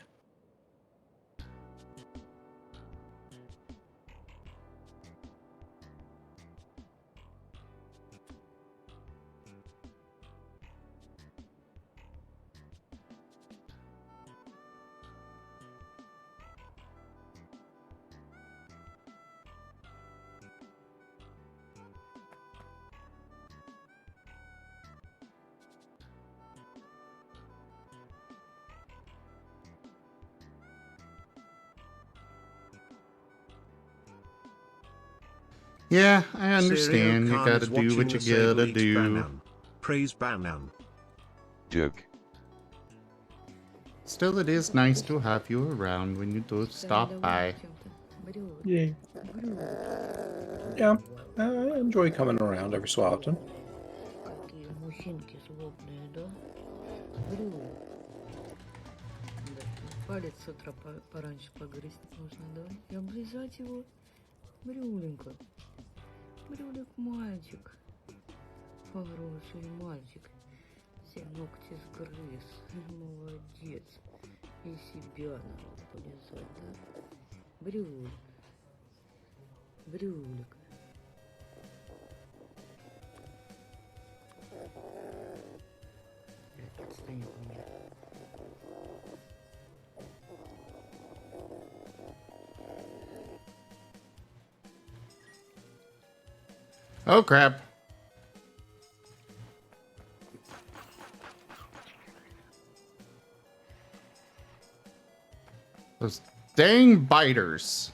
[SPEAKER 1] Yeah, I understand. You
[SPEAKER 2] Khan
[SPEAKER 1] gotta
[SPEAKER 2] is
[SPEAKER 1] do
[SPEAKER 2] watching
[SPEAKER 1] what you
[SPEAKER 2] the Sable
[SPEAKER 1] gotta
[SPEAKER 2] Eat
[SPEAKER 1] do.
[SPEAKER 2] Banan. Praise Banan.
[SPEAKER 8] Joke.
[SPEAKER 1] Still, it is nice to have you around when you do stop by.
[SPEAKER 11] Yeah. Yeah, I enjoy coming around every so often.
[SPEAKER 7] Какие мужчинки злобные, да? Брюлик. Да, палец с утра пораньше погрызть нужно, да? И облизать его. Брюленька. Брюлик мальчик. Хороший мальчик. Все ногти сгрыз. Молодец. И себя надо полезать, да? Брюлик. Брюлик. Отстань от меня.
[SPEAKER 1] Oh crap. Those dang biters.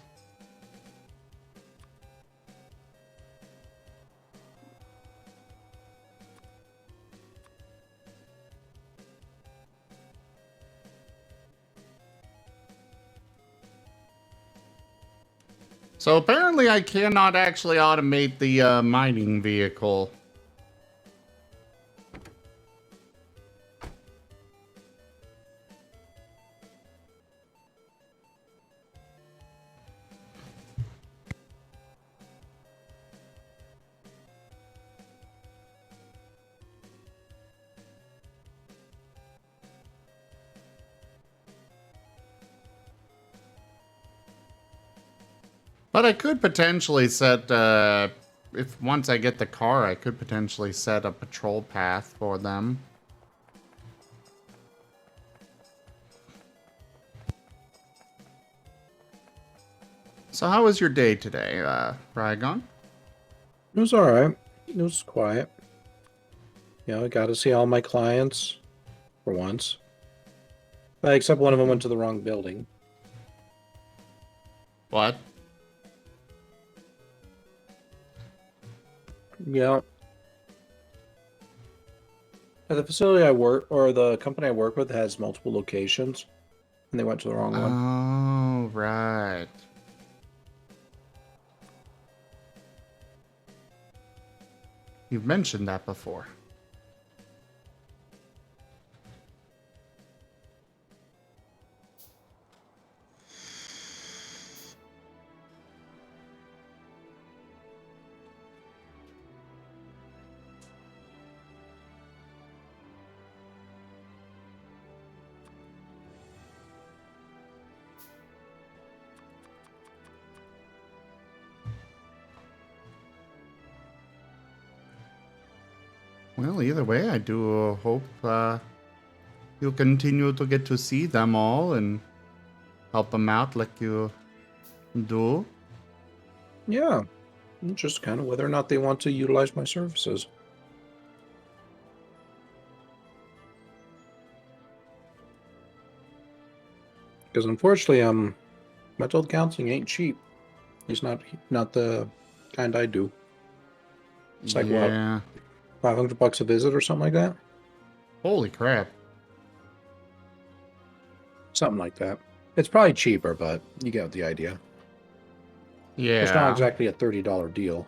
[SPEAKER 1] So apparently I cannot actually automate the mining vehicle. But I could potentially set, if once I get the car, I could potentially set a patrol path for them. So how was your day today, Rygon?
[SPEAKER 11] It was alright. It was quiet. You know, I got to see all my clients for once. Except one of them went to the wrong building.
[SPEAKER 1] What?
[SPEAKER 11] Yeah. The facility I work, or the company I work with, has multiple locations, and they went to the wrong one.
[SPEAKER 1] Oh, right. You've mentioned that before. Well, either way, I do hope you'll continue to get to see them all and help them out like you do.
[SPEAKER 11] Yeah. Just kind of whether or not they want to utilize my services. Because unfortunately, mental counseling ain't cheap. He's not the kind I do. It's like
[SPEAKER 1] Yeah.
[SPEAKER 11] what, $500 a visit or something like that?
[SPEAKER 1] Holy crap.
[SPEAKER 11] Something like that. It's probably cheaper, but you get the idea.
[SPEAKER 1] Yeah.
[SPEAKER 11] It's not exactly a $30 deal.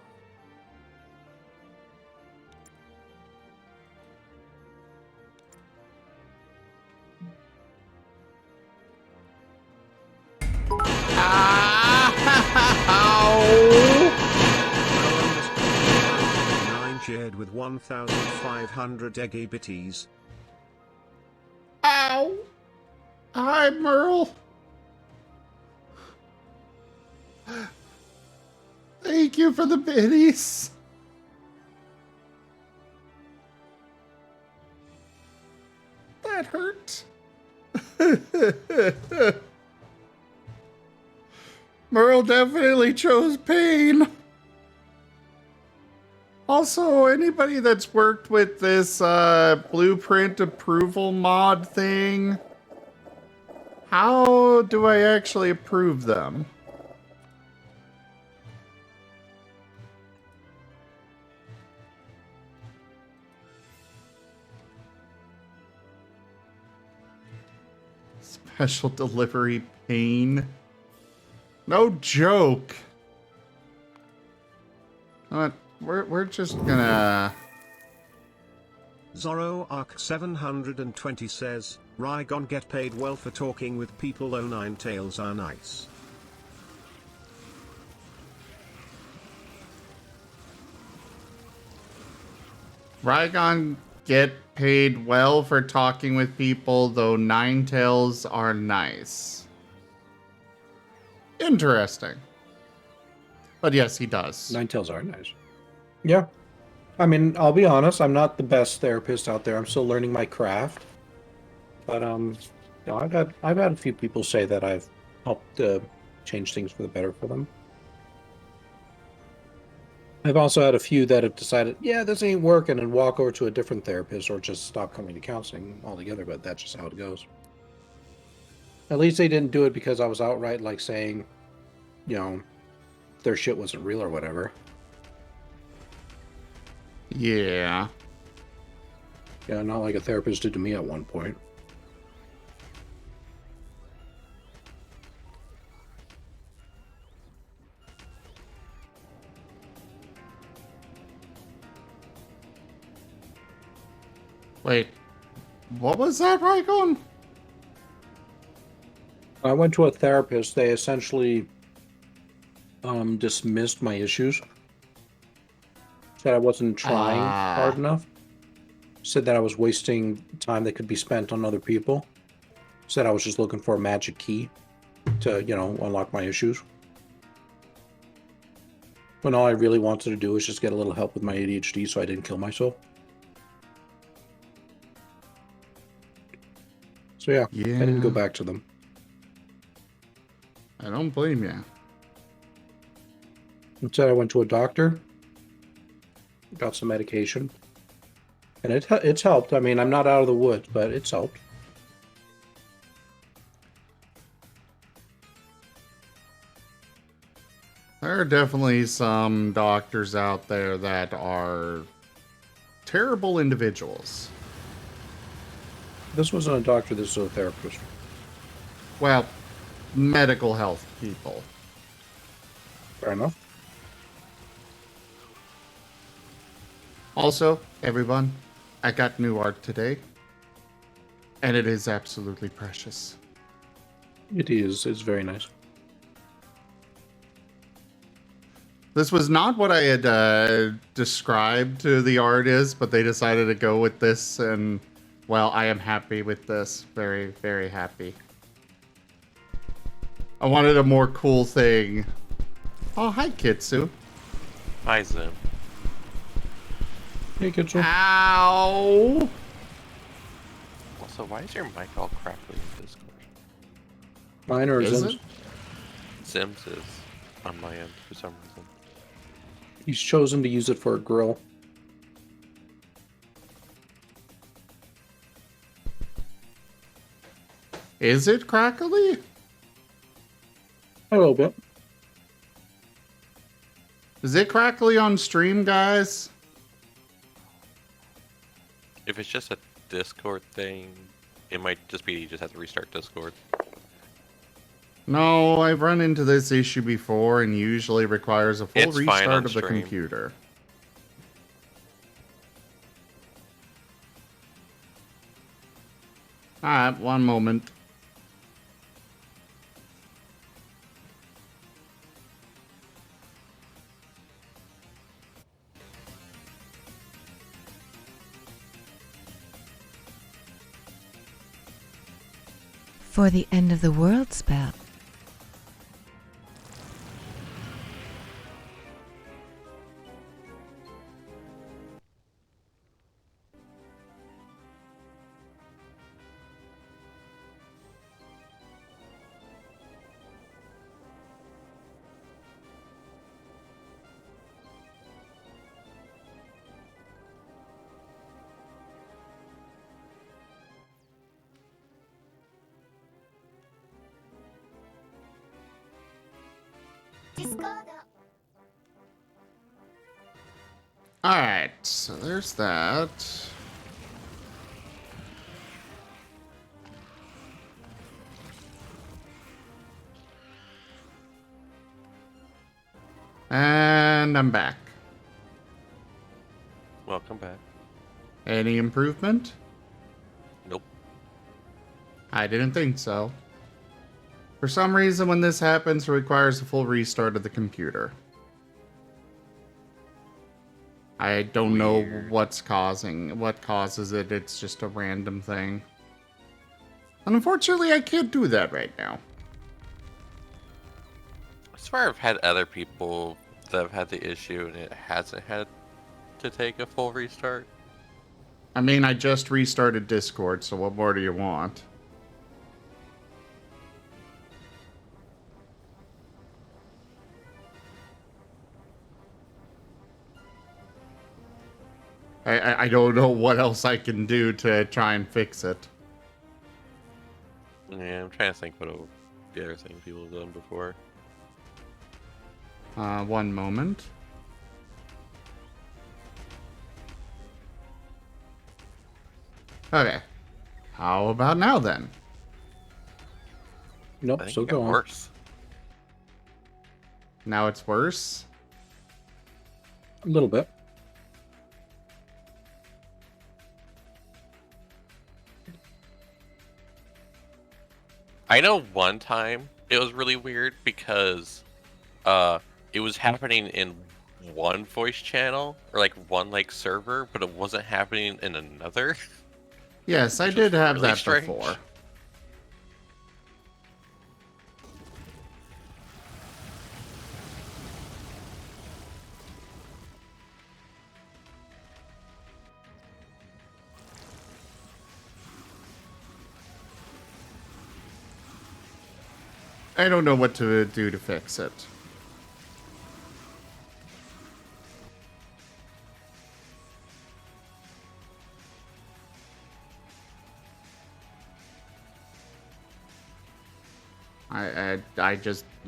[SPEAKER 2] Nine shared with 1,500 egg-bitties.
[SPEAKER 1] Ow! Hi, Merle. Thank you for the biddies. That hurt. Merle definitely chose pain. Also, anybody that's worked with this blueprint approval mod thing, how do I actually approve them? Special delivery pain. No joke. What? We're just gonna...
[SPEAKER 2] Zorro Arc 720 says, Rygon get paid well for talking with people though nine tails are nice.
[SPEAKER 1] Rygon get paid well for talking with people, though Ninetales are nice. Interesting. But yes, he does.
[SPEAKER 11] Ninetales are nice. Yeah. I mean, I'll be honest, I'm not the best therapist out there. I'm still learning my craft. But you know, I've had a few people say that I've helped change things for the better for them. I've also had a few that have decided, yeah, this ain't working, and walk over to a different therapist or just stop coming to counseling altogether, but that's just how it goes. At least they didn't do it because I was outright like saying, you know, their shit wasn't real or whatever.
[SPEAKER 1] Yeah.
[SPEAKER 11] Yeah, not like a therapist did to me at one point.
[SPEAKER 1] Wait, what was that, Rygon?
[SPEAKER 11] I went to a therapist. They essentially dismissed my issues. Said I wasn't trying hard enough. Said that I was wasting time that could be spent on other people. Said I was just looking for a magic key to, you know, unlock my issues. When all I really wanted to do was just get a little help with my ADHD so I didn't kill myself. So yeah, I didn't go back to them.
[SPEAKER 1] I don't blame you.
[SPEAKER 11] Instead, I went to a doctor, got some medication, and it's helped. I mean, I'm not out of the woods, but it's helped.
[SPEAKER 1] There are definitely some doctors out there that are terrible individuals.
[SPEAKER 11] This wasn't a doctor, this was a therapist.
[SPEAKER 1] Well, medical health people.
[SPEAKER 11] Fair enough.
[SPEAKER 1] Also, everyone, I got new art today. And it is absolutely precious.
[SPEAKER 11] It is. It's very nice.
[SPEAKER 1] This was not what I had described to the artist, but they decided to go with this, and, well, I am happy with this. Very, very happy. I wanted a more cool thing. Oh, hi, Kitsu.
[SPEAKER 12] Hi, Zim.
[SPEAKER 11] Hey, Kitsu.
[SPEAKER 1] Ow!
[SPEAKER 12] Also, why is your mic all crackly in Discord?
[SPEAKER 11] Mine or
[SPEAKER 1] Is
[SPEAKER 11] Zim's?
[SPEAKER 1] it?
[SPEAKER 12] Zim's is on my end for some reason.
[SPEAKER 11] He's chosen to use it for a grill.
[SPEAKER 1] Is it crackly?
[SPEAKER 11] A little bit.
[SPEAKER 1] Is it crackly on stream, guys?
[SPEAKER 12] If it's just a Discord thing, it might just be you just have to restart Discord.
[SPEAKER 1] No, I've run into this issue before and usually requires a full
[SPEAKER 12] It's fine
[SPEAKER 1] restart
[SPEAKER 12] on
[SPEAKER 1] of the
[SPEAKER 12] stream.
[SPEAKER 1] computer. Alright, one moment.
[SPEAKER 13] For the end of the world spell.
[SPEAKER 1] Alright, so there's that. And I'm back.
[SPEAKER 12] Welcome back.
[SPEAKER 1] Any improvement?
[SPEAKER 12] Nope.
[SPEAKER 1] I didn't think so. For some reason, when this happens, it requires a full restart of the computer. I don't know what causes it. It's just a random thing. And unfortunately, I can't do that right now.
[SPEAKER 12] I swear I've had other people that have had the issue and it hasn't had to take a full restart.
[SPEAKER 1] I mean, I just restarted Discord, so what more do you want? I don't know what else I can do to try and fix it.
[SPEAKER 12] Yeah, I'm trying to think what the other thing people have done before.
[SPEAKER 1] One moment. Okay. How about now then?
[SPEAKER 11] Nope,
[SPEAKER 12] I think
[SPEAKER 11] still
[SPEAKER 12] it got
[SPEAKER 11] going.
[SPEAKER 12] worse.
[SPEAKER 1] Now it's worse?
[SPEAKER 11] A little bit.
[SPEAKER 12] I know one time it was really weird because it was happening in one voice channel or like one like server, but it wasn't happening in another.
[SPEAKER 1] Yes, I
[SPEAKER 12] Which
[SPEAKER 1] did
[SPEAKER 12] was
[SPEAKER 1] have
[SPEAKER 12] really
[SPEAKER 1] that
[SPEAKER 12] strange.
[SPEAKER 1] before. I don't know what to do to fix it.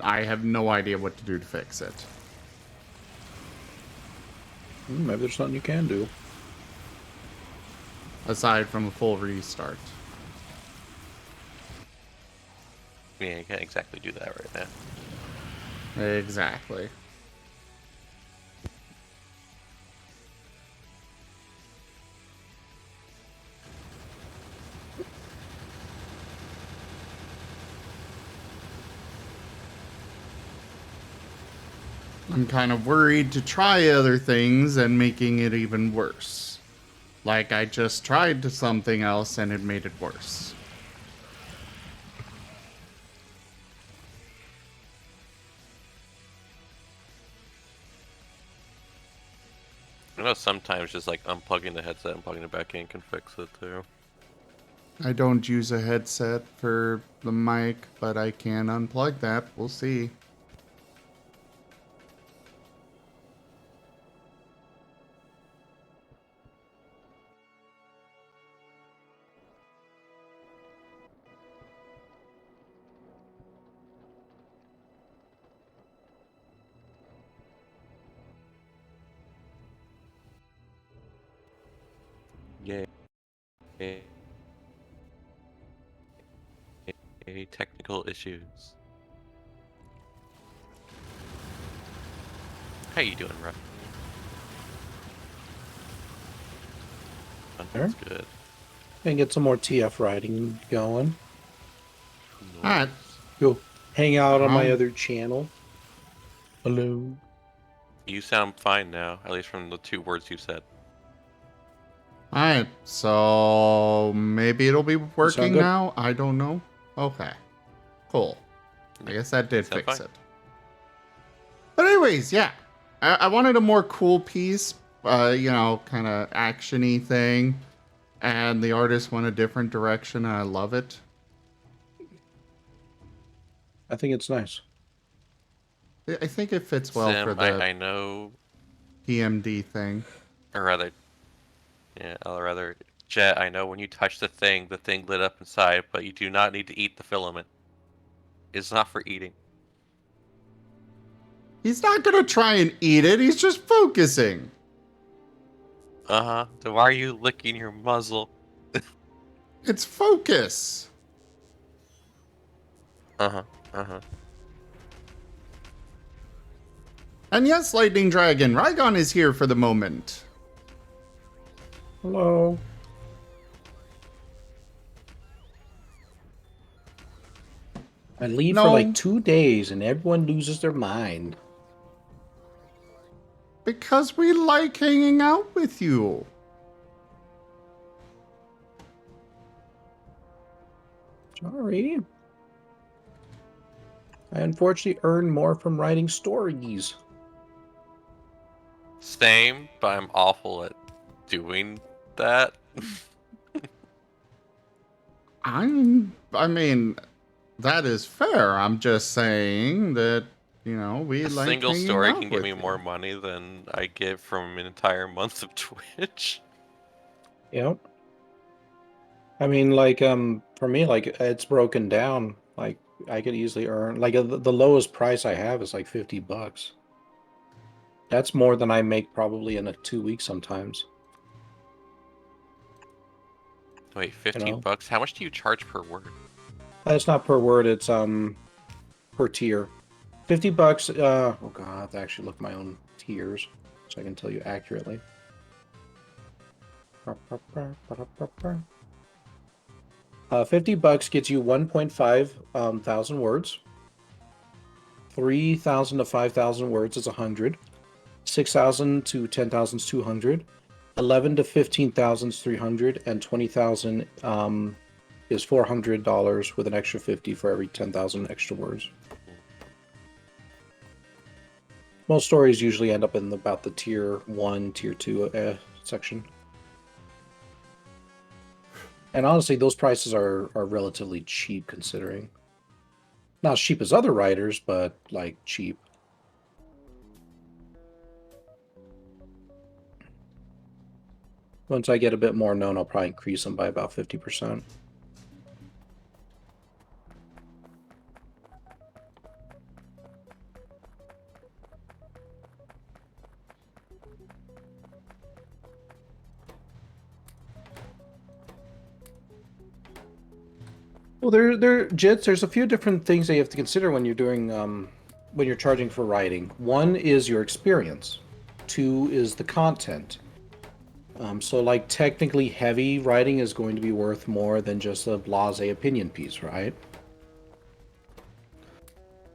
[SPEAKER 1] I have no idea what to do to fix it.
[SPEAKER 11] Maybe there's something you can do.
[SPEAKER 1] Aside from a full restart.
[SPEAKER 12] Yeah, you can't exactly do that right now.
[SPEAKER 1] Exactly. I'm kind of worried to try other things and making it even worse. Like I just tried something else and it made it worse.
[SPEAKER 12] I know sometimes just like unplugging the headset and plugging it back in can fix it too.
[SPEAKER 1] I don't use a headset for the mic, but I can unplug that. We'll see.
[SPEAKER 12] Yay. Technical issues. How you doing, Ruff? That's good.
[SPEAKER 11] And get some more TF writing going.
[SPEAKER 1] Alright.
[SPEAKER 11] Go hang out on my other channel. Hello.
[SPEAKER 12] You sound fine now, at least from the 2 words you said.
[SPEAKER 1] Alright, so maybe it'll be working
[SPEAKER 11] good?
[SPEAKER 1] now? I don't know. Okay. Cool. I guess that did
[SPEAKER 12] Sound
[SPEAKER 1] fix
[SPEAKER 12] fine.
[SPEAKER 1] it. But anyways, yeah. I wanted a more cool piece, you know, kind of action-y thing. And the artist went a different direction, and I love it.
[SPEAKER 11] I think it's nice.
[SPEAKER 1] I think it fits well
[SPEAKER 12] Sim,
[SPEAKER 1] for the
[SPEAKER 12] I know,
[SPEAKER 1] PMD thing.
[SPEAKER 12] or rather, Jet, I know when you touch the thing lit up inside, but you do not need to eat the filament. It's not for eating.
[SPEAKER 1] He's not gonna try and eat it, he's just focusing.
[SPEAKER 12] Uh-huh. Then why are you licking your muzzle?
[SPEAKER 1] It's focus.
[SPEAKER 12] Uh-huh. Uh-huh.
[SPEAKER 1] And yes, Lightning Dragon, Rygon is here for the moment.
[SPEAKER 11] Hello. I leave for like 2 days and everyone loses their mind.
[SPEAKER 1] Because we like hanging out with you.
[SPEAKER 11] Sorry. I unfortunately earn more from writing stories.
[SPEAKER 12] Same, but I'm awful at doing that.
[SPEAKER 1] I mean, that is fair. I'm just saying that, you know, we
[SPEAKER 12] A
[SPEAKER 1] like
[SPEAKER 12] single
[SPEAKER 1] hanging
[SPEAKER 12] story
[SPEAKER 1] out
[SPEAKER 12] can give
[SPEAKER 1] with
[SPEAKER 12] me
[SPEAKER 1] you.
[SPEAKER 12] more money than I get from an entire month of Twitch.
[SPEAKER 11] Yep. I mean, like, for me, like, it's broken down. Like, I could easily earn, like, the lowest price I have is like $50. That's more than I make probably in a 2 weeks sometimes.
[SPEAKER 12] Wait, 15
[SPEAKER 11] You know?
[SPEAKER 12] bucks? How much do you charge per word?
[SPEAKER 11] It's not per word, it's per tier. $50, oh god, I have to actually look at my own tiers so I can tell you accurately. $50 gets you 1.5 thousand words. 3,000 to 5,000 words is 100. 6,000 to 10,000 is 200. 11 to 15,000 is 300, and 20,000 is $400 with an extra 50 for every 10,000 extra words. Most stories usually end up in about the tier 1, tier 2 section. And honestly, those prices are relatively cheap considering. Not as cheap as other writers, but like cheap. Once I get a bit more known, I'll probably increase them by about 50%. Well, there's a few different things that you have to consider when you're doing when you're charging for writing. One is your experience. 2 is the content. So like technically heavy writing is going to be worth more than just a blasé opinion piece, right?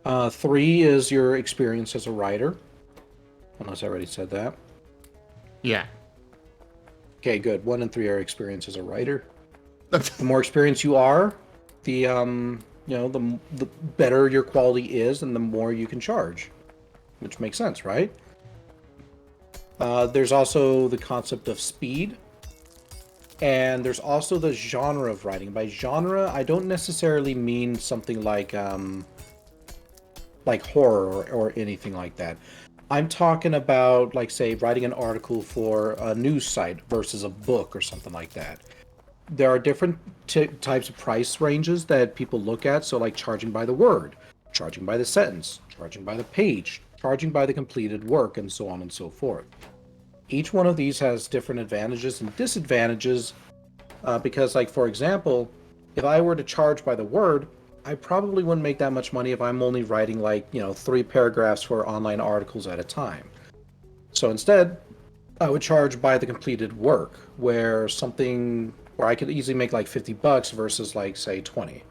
[SPEAKER 11] 3 is your experience as a writer. Unless I already said that.
[SPEAKER 1] Yeah.
[SPEAKER 11] Okay, good. 1 and 3 are experience as a writer. The more experienced you are, the you know, the better your quality is and the more you can charge. Which makes sense, right? There's also the concept of speed. And there's also the genre of writing. By genre, I don't necessarily mean something like horror or anything like that. I'm talking about, like, say, writing an article for a news site versus a book or something like that. There are different types of price ranges that people look at. So, like, charging by the word, charging by the sentence, charging by the page, charging by the completed work, and so on and so forth. Each one of these has different advantages and disadvantages because, like, for example, if I were to charge by the word, I probably wouldn't make that much money if I'm only writing, like, you know, 3 paragraphs for online articles at a time. So instead, I would charge by the completed work, where I could easily make like $50 versus, like, say 20.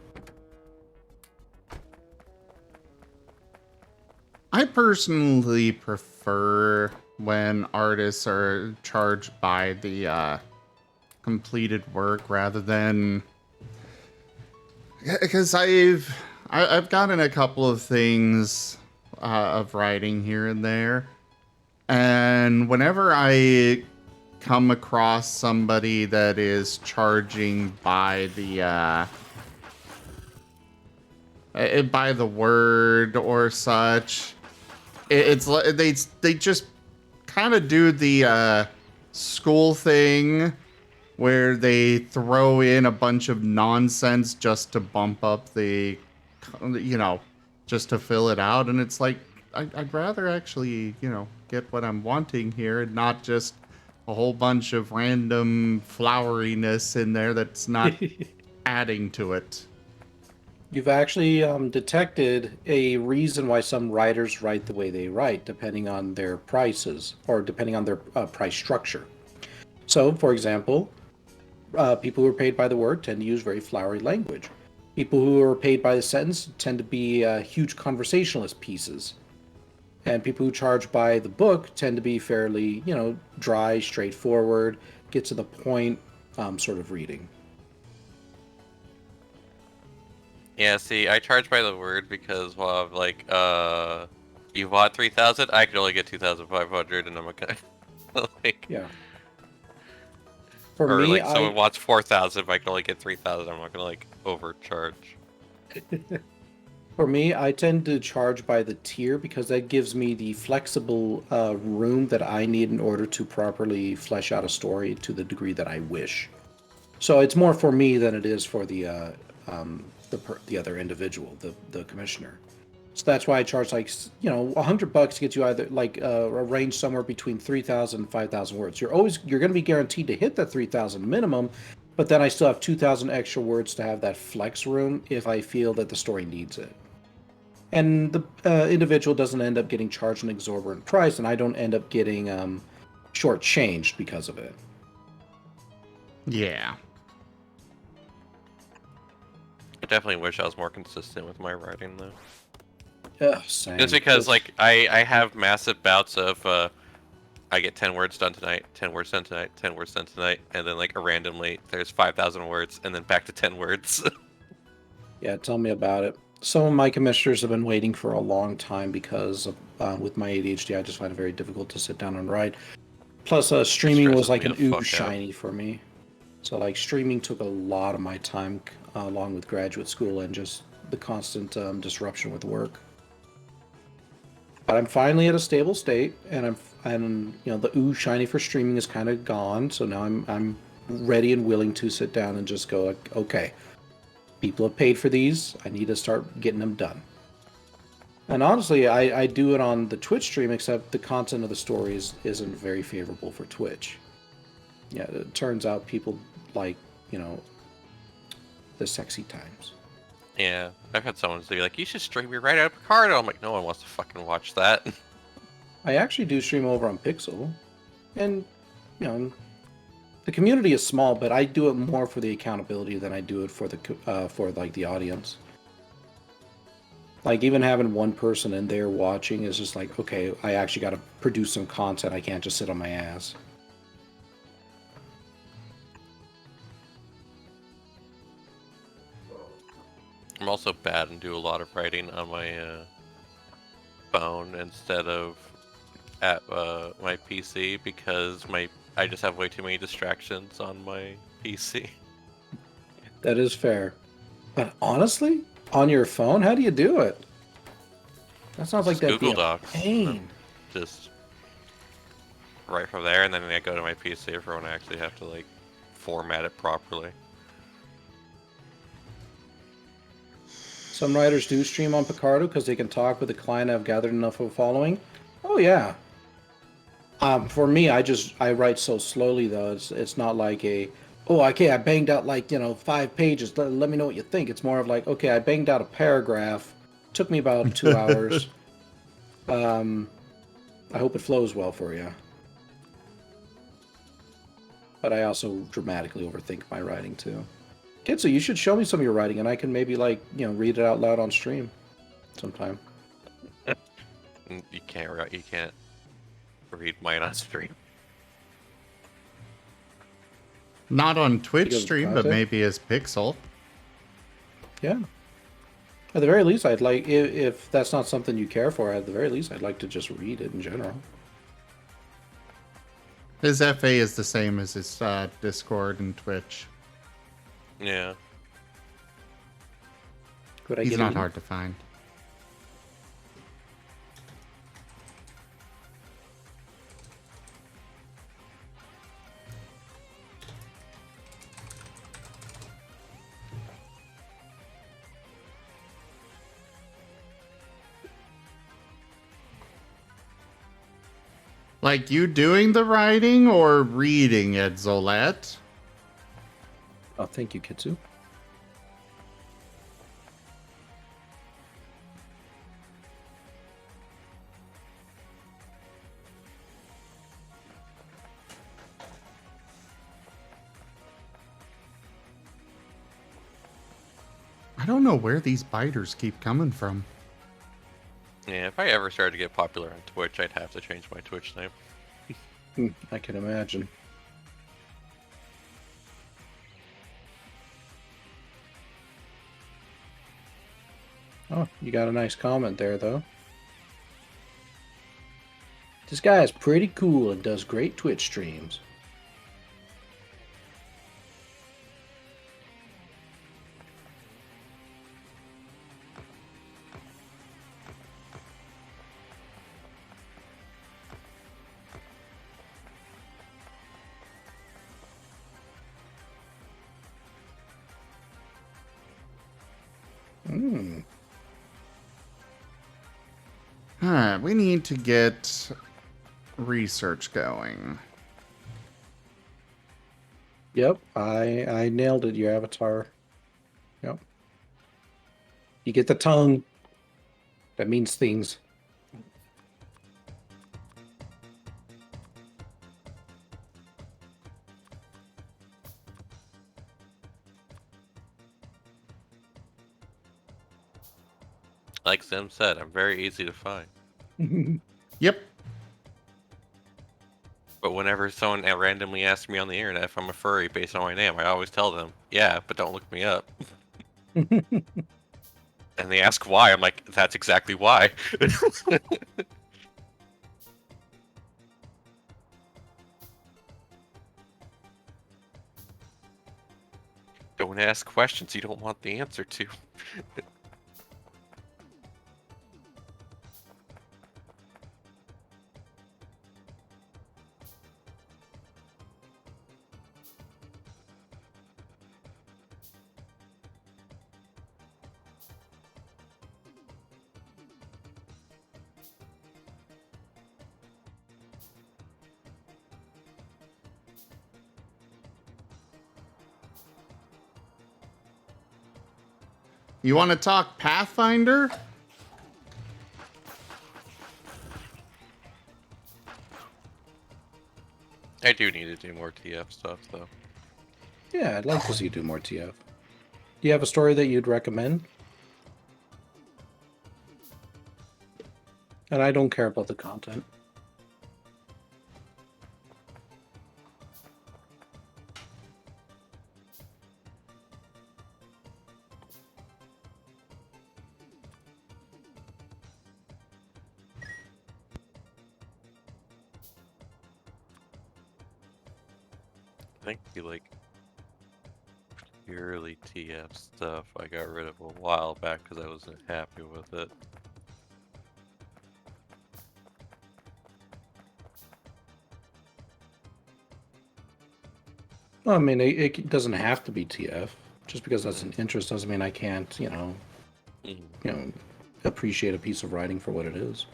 [SPEAKER 1] I personally prefer when artists are charged by the completed work rather than, because I've gotten a couple of things of writing here and there, and whenever I come across somebody that is charging by the word or such, it's like they just kind of do the school thing where they throw in a bunch of nonsense just to bump up the, you know, just to fill it out. And it's like, I'd rather actually, you know, get what I'm wanting here and not just a whole bunch of random floweriness in there that's not adding to it.
[SPEAKER 11] You've actually detected a reason why some writers write the way they write, depending on their prices or depending on their price structure. So, for example, people who are paid by the word tend to use very flowery language. People who are paid by the sentence tend to be huge conversationalist pieces. And people who charge by the book tend to be fairly, dry, straightforward, get to the point sort of reading.
[SPEAKER 12] Yeah, see, I charge by the word because, well, I'm like, you bought 3,000, I can only get 2,500, and I'm okay. Like,
[SPEAKER 11] yeah. For
[SPEAKER 12] or
[SPEAKER 11] me,
[SPEAKER 12] like, someone wants 4,000, but I can only get 3,000, I'm not gonna, like, overcharge.
[SPEAKER 11] For me, I tend to charge by the tier because that gives me the flexible room that I need in order to properly flesh out a story to the degree that I wish. So it's more for me than it is for the other individual, the commissioner. So that's why I charge like $100 to get you either like a range somewhere between 3,000 and 5,000 words. You're going to be guaranteed to hit that 3,000 minimum, but then I still have 2,000 extra words to have that flex room if I feel that the story needs it. And the individual doesn't end up getting charged an exorbitant price, and I don't end up getting shortchanged because of it.
[SPEAKER 1] Yeah.
[SPEAKER 12] I definitely wish I was more consistent with my writing, though.
[SPEAKER 11] Yeah, same.
[SPEAKER 12] Just because, like, I have massive bouts of, I get 10 words done tonight, 10 words done tonight, 10 words done tonight, and then, like, randomly, there's 5,000 words, and then back to 10 words.
[SPEAKER 11] Yeah, tell me about it. Some of my commissioners have been waiting for a long time because with my ADHD, I just find it very difficult to sit down and write. Plus, streaming was like an ooh shiny for me. So, like, streaming took a lot of my time along with graduate school and just the constant disruption with work. But I'm finally at a stable state, and the ooh shiny for streaming is kind of gone. So now I'm ready and willing to sit down and just go, like, okay, people have paid for these. I need to start getting them done. And honestly, I do it on the Twitch stream, except the content of the stories isn't very favorable for Twitch. Yeah, it turns out people like, the sexy times.
[SPEAKER 12] Yeah, I've had someone say, like, you should stream your right out of Picardo. I'm like, no one wants to fucking watch that.
[SPEAKER 11] I actually do stream over on Pixel. And, the community is small, but I do it more for the accountability than I do it for the audience. Like, even having one person in there watching is just like, okay, I actually got to produce some content. I can't just sit on my ass.
[SPEAKER 12] I'm also bad and do a lot of writing on my phone instead of at my PC because I just have way too many distractions on my PC.
[SPEAKER 11] That is fair. But honestly, on your phone, how do you do it? That sounds like that'd
[SPEAKER 12] Google
[SPEAKER 11] be a
[SPEAKER 12] Docs.
[SPEAKER 11] pain.
[SPEAKER 12] Just right from there, and then I go to my PC for when I actually have to, like, format it properly.
[SPEAKER 11] Some writers do stream on Picardo because they can talk with a client and have gathered enough of a following. Oh yeah. For me, I write so slowly though. It's not like I banged out like 5 pages. Let me know what you think. It's more of like, okay, I banged out a paragraph. Took me about 2 hours. I hope it flows well for you. But I also dramatically overthink my writing too. Kitsu, you should show me some of your writing, and I can maybe read it out loud on stream sometime.
[SPEAKER 12] You can't read mine on stream.
[SPEAKER 1] Not on Twitch
[SPEAKER 11] Because of
[SPEAKER 1] stream, but
[SPEAKER 11] content?
[SPEAKER 1] maybe as Pixel.
[SPEAKER 11] Yeah. At the very least, I'd like, if that's not something you care for, at the very least, I'd like to just read it in general.
[SPEAKER 1] His FA is the same as his Discord and Twitch.
[SPEAKER 12] Yeah.
[SPEAKER 11] Could I
[SPEAKER 1] He's
[SPEAKER 11] get
[SPEAKER 1] not
[SPEAKER 11] in?
[SPEAKER 1] hard to find. Like you doing the writing or reading it, Zolette?
[SPEAKER 11] Oh, thank you, Kitsu.
[SPEAKER 1] don't know where these biters keep coming from.
[SPEAKER 12] Yeah, if I ever started to get popular on Twitch, I'd have to change my Twitch name.
[SPEAKER 11] I can imagine. Oh, you got a nice comment there, though. This guy is pretty cool and does great Twitch streams.
[SPEAKER 1] Alright, we need to get research going.
[SPEAKER 11] Yep, I nailed it, your avatar. Yep. You get the tongue. That means things.
[SPEAKER 12] Like Zim said, I'm very easy to find.
[SPEAKER 1] Yep.
[SPEAKER 12] But whenever someone randomly asks me on the internet if I'm a furry based on my name, I always tell them, yeah, but don't look me up. And they ask why, I'm like, that's exactly why. Don't ask questions you don't want the answer to.
[SPEAKER 1] You want to talk Pathfinder?
[SPEAKER 12] I do need to do more TF stuff, though.
[SPEAKER 11] Yeah, I'd like to see you do more TF. Do you have a story that you'd recommend? And I don't care about the content.
[SPEAKER 12] I think the, like, purely TF stuff I got rid of a while back because I wasn't happy with it.
[SPEAKER 11] Well, I mean, it doesn't have to be TF. Just because that's an interest doesn't mean I can't, appreciate a piece of writing for what it is.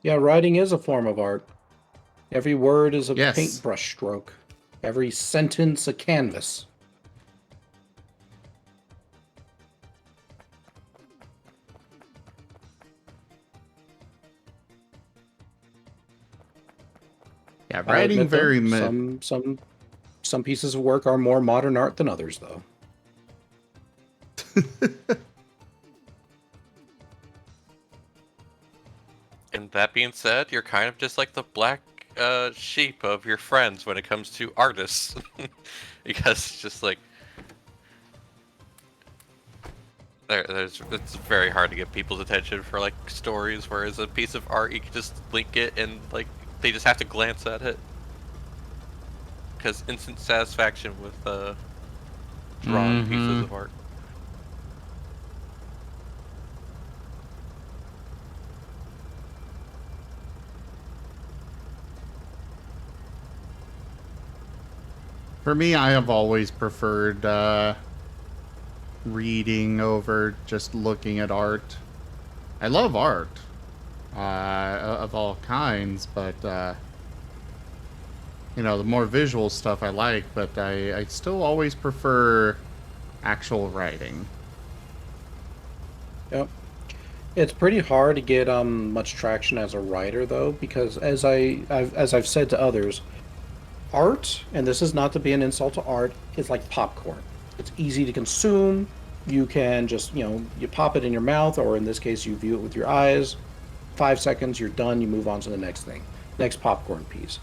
[SPEAKER 11] Yeah, writing is a form of art. Every word is a paintbrush stroke. Every sentence a canvas.
[SPEAKER 1] Yeah, writing very
[SPEAKER 11] some pieces of work are more modern art than others, though.
[SPEAKER 12] And that being said, you're kind of just like the black sheep of your friends when it comes to artists. Because it's just like... it's very hard to get people's attention for like stories, whereas a piece of art, you can just link it and like they just have to glance at it. Because instant satisfaction with drawn pieces of art.
[SPEAKER 1] For me, I have always preferred reading over just looking at art. I love art of all kinds, but the more visual stuff I like, but I still always prefer actual writing.
[SPEAKER 11] Yep. It's pretty hard to get much traction as a writer though, because as I've said to others, art, and this is not to be an insult to art, is like popcorn. It's easy to consume. You can just, you pop it in your mouth, or in this case, you view it with your eyes. 5 seconds, you're done, you move on to the next thing. Next popcorn piece.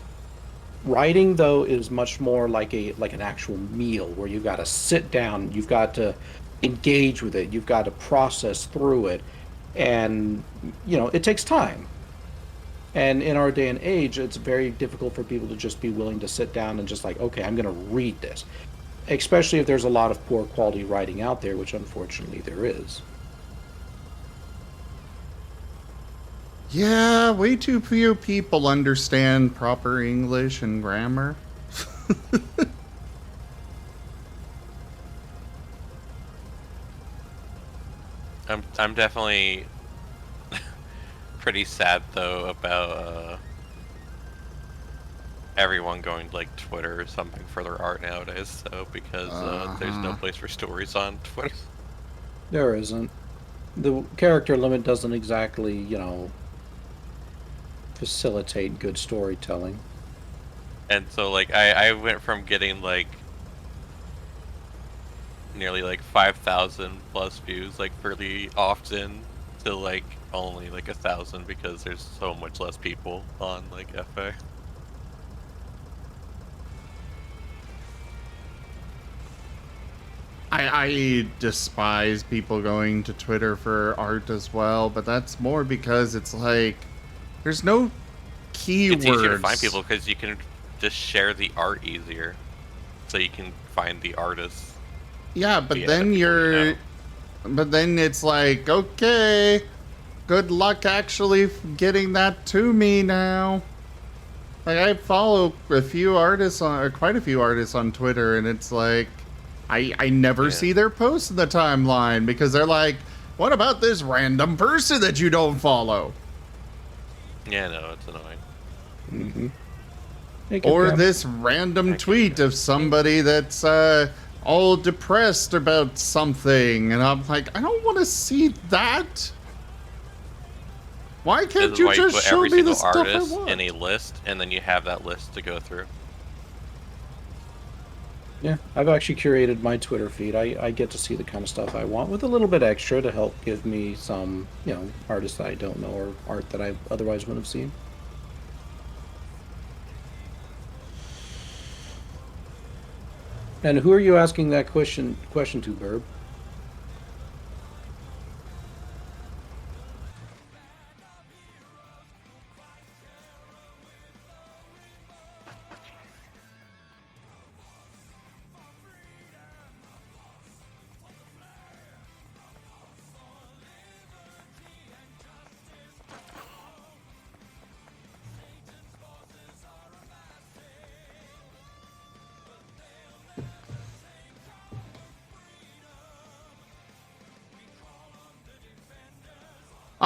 [SPEAKER 11] Writing, though, is much more like an actual meal where you've got to sit down, you've got to engage with it, you've got to process through it, and, it takes time. And in our day and age, it's very difficult for people to just be willing to sit down and just like, okay, I'm going to read this. Especially if there's a lot of poor quality writing out there, which unfortunately there is.
[SPEAKER 1] Yeah, way too few people understand proper English and grammar.
[SPEAKER 12] I'm definitely pretty sad though about everyone going to like Twitter or something for their art nowadays, so because there's no place for stories on Twitter.
[SPEAKER 11] There isn't. The character limit doesn't exactly, facilitate good storytelling.
[SPEAKER 12] And so like I went from getting like nearly like 5,000 plus views like fairly often to like only like 1,000 because there's so much less people on like FA.
[SPEAKER 1] I despise people going to Twitter for art as well, but that's more because it's like there's no keywords.
[SPEAKER 12] It's easier to find people because you can just share the art easier, so you can find the artists.
[SPEAKER 1] Yeah, but then but then it's like, okay, good luck actually getting that to me now. Like I follow quite a few artists on Twitter, and it's like I never see their posts in the timeline because they're like, what about this random person that you don't follow?
[SPEAKER 12] Yeah, no, it's annoying.
[SPEAKER 1] Or this random tweet of somebody that's all depressed about something, and I'm like, I don't want to see that. Why can't you just show me the stuff I want?
[SPEAKER 12] In a list, and then you have that list to go through.
[SPEAKER 11] Yeah, I've actually curated my Twitter feed. I get to see the kind of stuff I want with a little bit extra to help give me some, artists that I don't know or art that I otherwise wouldn't have seen. And who are you asking that question to, Burb?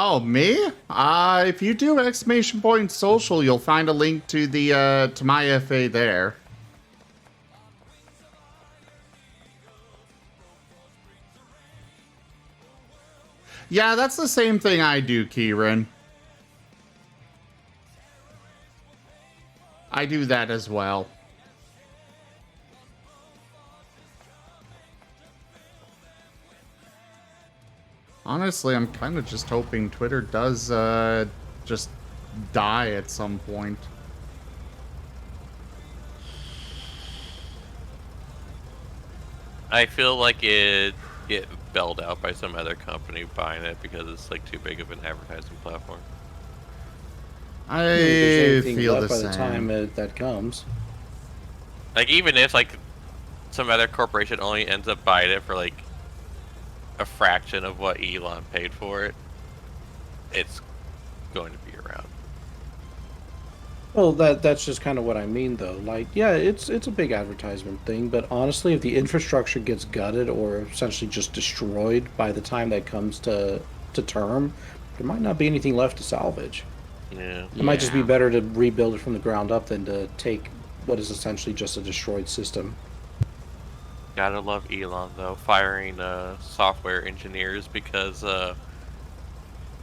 [SPEAKER 1] Oh, me? If you do !social, you'll find a link to the to my FA there. Yeah, that's the same thing I do, Kieran. I do that as well. Honestly, I'm kind of just hoping Twitter does just die at some point.
[SPEAKER 12] I feel like it get bailed out by some other company buying it because it's like too big of an advertising platform.
[SPEAKER 1] I feel the
[SPEAKER 11] by
[SPEAKER 1] same.
[SPEAKER 11] the time that comes.
[SPEAKER 12] Like even if like some other corporation only ends up buying it for like a fraction of what Elon paid for it, it's going to be around.
[SPEAKER 11] Well, that's just kind of what I mean, though. Like, yeah, it's a big advertisement thing, but honestly, if the infrastructure gets gutted or essentially just destroyed by the time that comes to term, there might not be anything left to salvage.
[SPEAKER 12] Yeah.
[SPEAKER 11] It might just be better to rebuild it from the ground up than to take what is essentially just a destroyed system.
[SPEAKER 12] Gotta love Elon though, firing software engineers because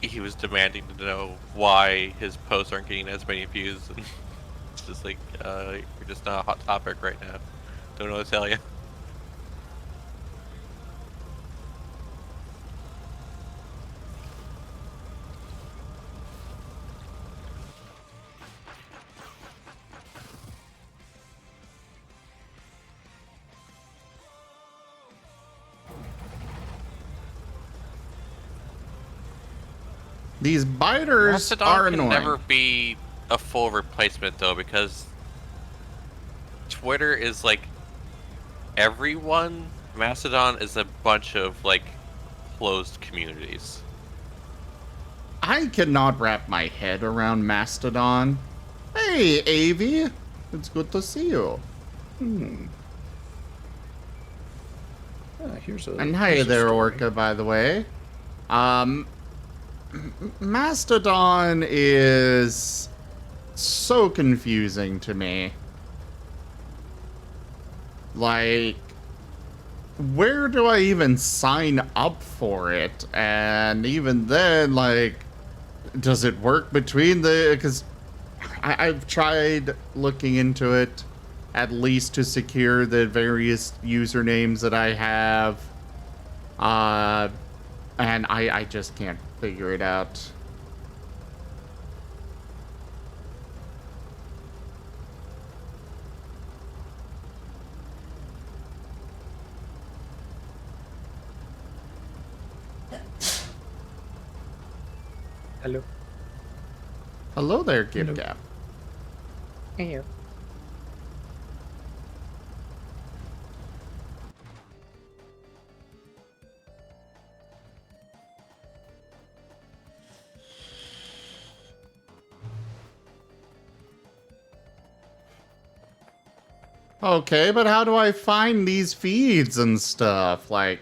[SPEAKER 12] he was demanding to know why his posts aren't getting as many views. And it's just like, you're just not a hot topic right now. Don't know what to tell you.
[SPEAKER 1] These biters
[SPEAKER 12] Mastodon
[SPEAKER 1] are
[SPEAKER 12] can
[SPEAKER 1] annoying.
[SPEAKER 12] never be a full replacement though, because Twitter is like everyone. Mastodon is a bunch of like closed communities.
[SPEAKER 1] I cannot wrap my head around Mastodon. Hey, Avi. It's good to see you.
[SPEAKER 11] Here's a.
[SPEAKER 1] And hi
[SPEAKER 11] here's a
[SPEAKER 1] there,
[SPEAKER 11] story.
[SPEAKER 1] Orca, by the way. Mastodon is so confusing to me. Like, where do I even sign up for it? And even then, like, does it work between the... Because I've tried looking into it, at least to secure the various usernames that I have. And I just can't figure it out.
[SPEAKER 11] Hello.
[SPEAKER 1] Hello there, GibGap.
[SPEAKER 11] Hello.
[SPEAKER 1] Okay, but how do I find these feeds and stuff? Like...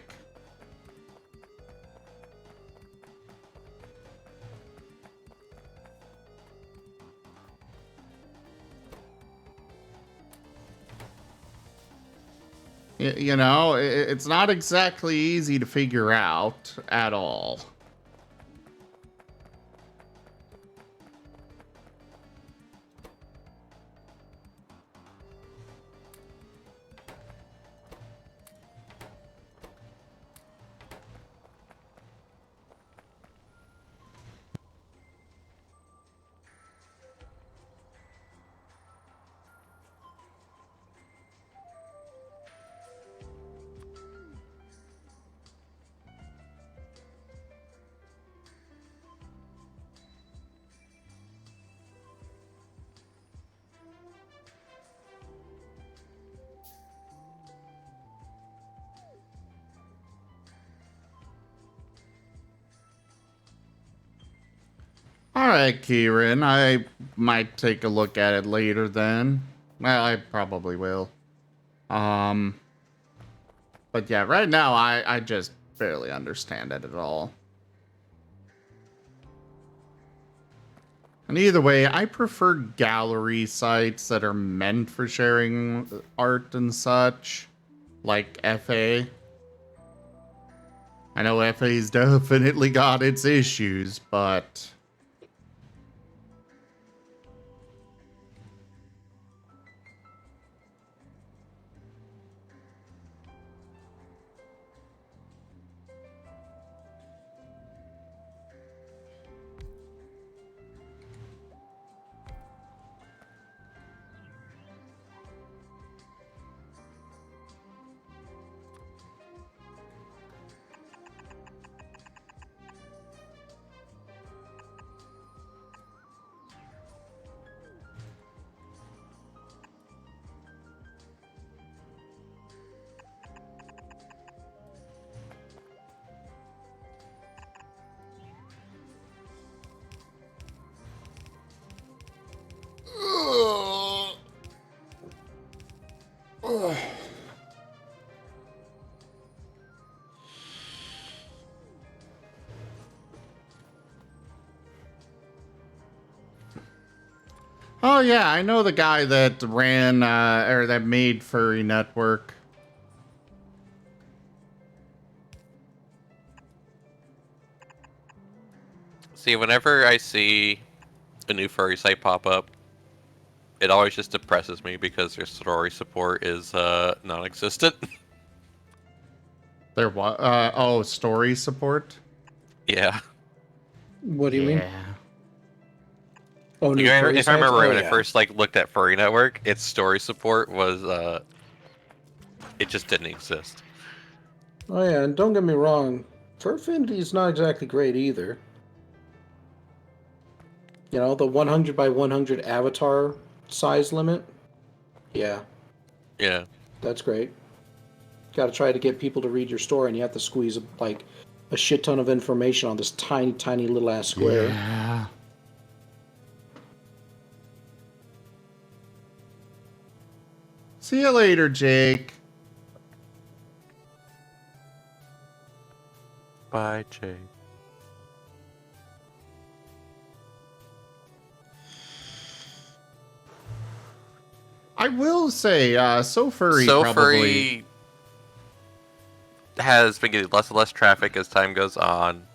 [SPEAKER 1] You know, it's not exactly easy to figure out at all. Alright, Kieran, I might take a look at it later then. Well, I probably will. But yeah, right now I just barely understand it at all. And either way, I prefer gallery sites that are meant for sharing art and such, like FA. I know FA's definitely got its issues, but... Oh yeah, I know the guy that ran, or that made Furry Network.
[SPEAKER 12] See, whenever I see a new furry site pop up, it always just depresses me because their story support is non-existent.
[SPEAKER 1] Their what? Oh, story support?
[SPEAKER 12] Yeah.
[SPEAKER 11] What do you mean?
[SPEAKER 1] Yeah.
[SPEAKER 11] Oh,
[SPEAKER 12] Like,
[SPEAKER 11] new furry
[SPEAKER 12] if I
[SPEAKER 11] sites?
[SPEAKER 12] remember right,
[SPEAKER 11] Oh,
[SPEAKER 12] when I
[SPEAKER 11] yeah.
[SPEAKER 12] first looked at Furry Network, its story support was it just didn't exist.
[SPEAKER 11] Oh, yeah, and don't get me wrong, Furfinity is not exactly great either. You know, the 100 by 100 avatar size limit? Yeah,
[SPEAKER 12] Yeah.
[SPEAKER 11] that's great. Got to try to get people to read your story, and you have to squeeze, like, a shit ton of information on this tiny, tiny little ass square.
[SPEAKER 1] Yeah. See you later, Jake.
[SPEAKER 12] Bye, Jay.
[SPEAKER 1] I will say, So Furry
[SPEAKER 12] So
[SPEAKER 1] probably...
[SPEAKER 12] Furry has been getting less and less traffic as time goes on.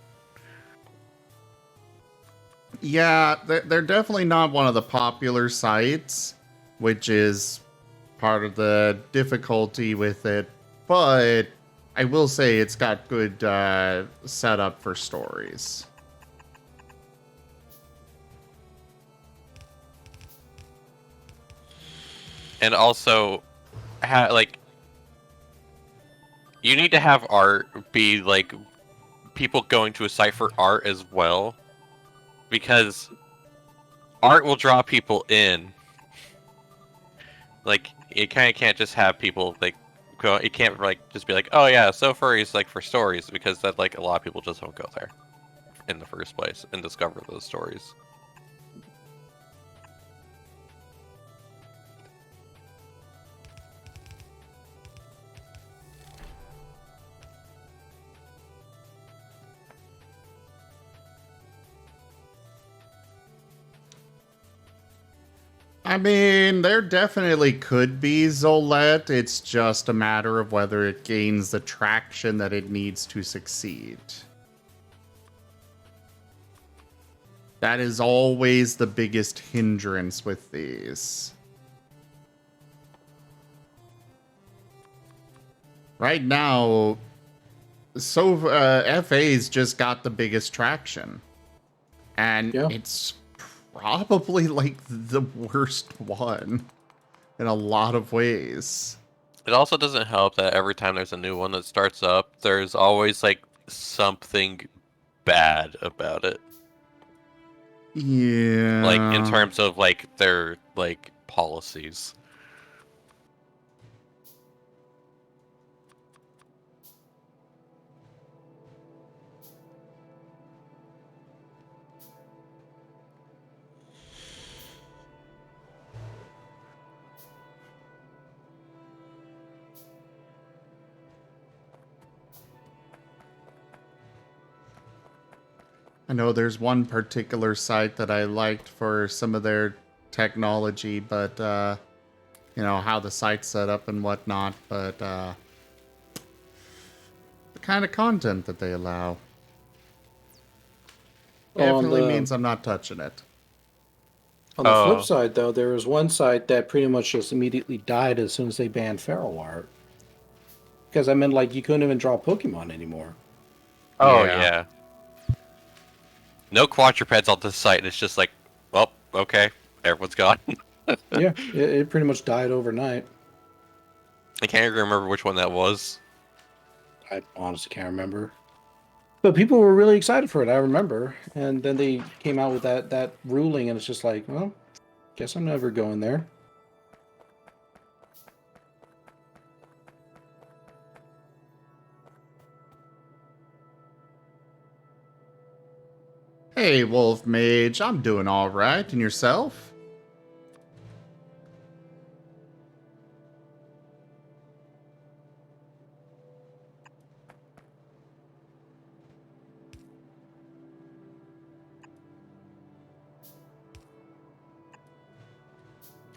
[SPEAKER 1] Yeah, they're definitely not one of the popular sites, which is part of the difficulty with it. But I will say it's got good setup for stories.
[SPEAKER 12] And also, like, you need to have art be, like, people going to a site for art as well. Because art will draw people in. Like, you kind of can't just have people, like, go, you can't, like, just be like, oh yeah, So Furry is, like, for stories, because that, like, a lot of people just don't go there in the first place and discover those stories.
[SPEAKER 1] I mean, there definitely could be Zolette. It's just a matter of whether it gains the traction that it needs to succeed. That is always the biggest hindrance with these. Right now, FA's just got the biggest traction. And it's probably like the worst one in a lot of ways.
[SPEAKER 12] It also doesn't help that every time there's a new one that starts up, there's always, like, something bad about it.
[SPEAKER 1] Yeah.
[SPEAKER 12] Like, in terms of, like, their, like, policies.
[SPEAKER 1] I know there's one particular site that I liked for some of their technology, but, you know, how the site's set up and whatnot, but, the kind of content that they allow definitely means I'm not touching it.
[SPEAKER 11] On the flip side, though, there was one site that pretty much just immediately died as soon as they banned feral art. Because, I mean, like, you couldn't even draw Pokemon anymore.
[SPEAKER 12] Oh, yeah. No quadrupeds on this site, and it's just like, well, okay, everyone's gone.
[SPEAKER 11] Yeah, it pretty much died overnight.
[SPEAKER 12] I can't even remember which one that was.
[SPEAKER 11] I honestly can't remember. But people were really excited for it, I remember. And then they came out with that ruling, and it's just like, well, guess I'm never going there.
[SPEAKER 1] Hey, Wolf Mage, I'm doing all right. And yourself?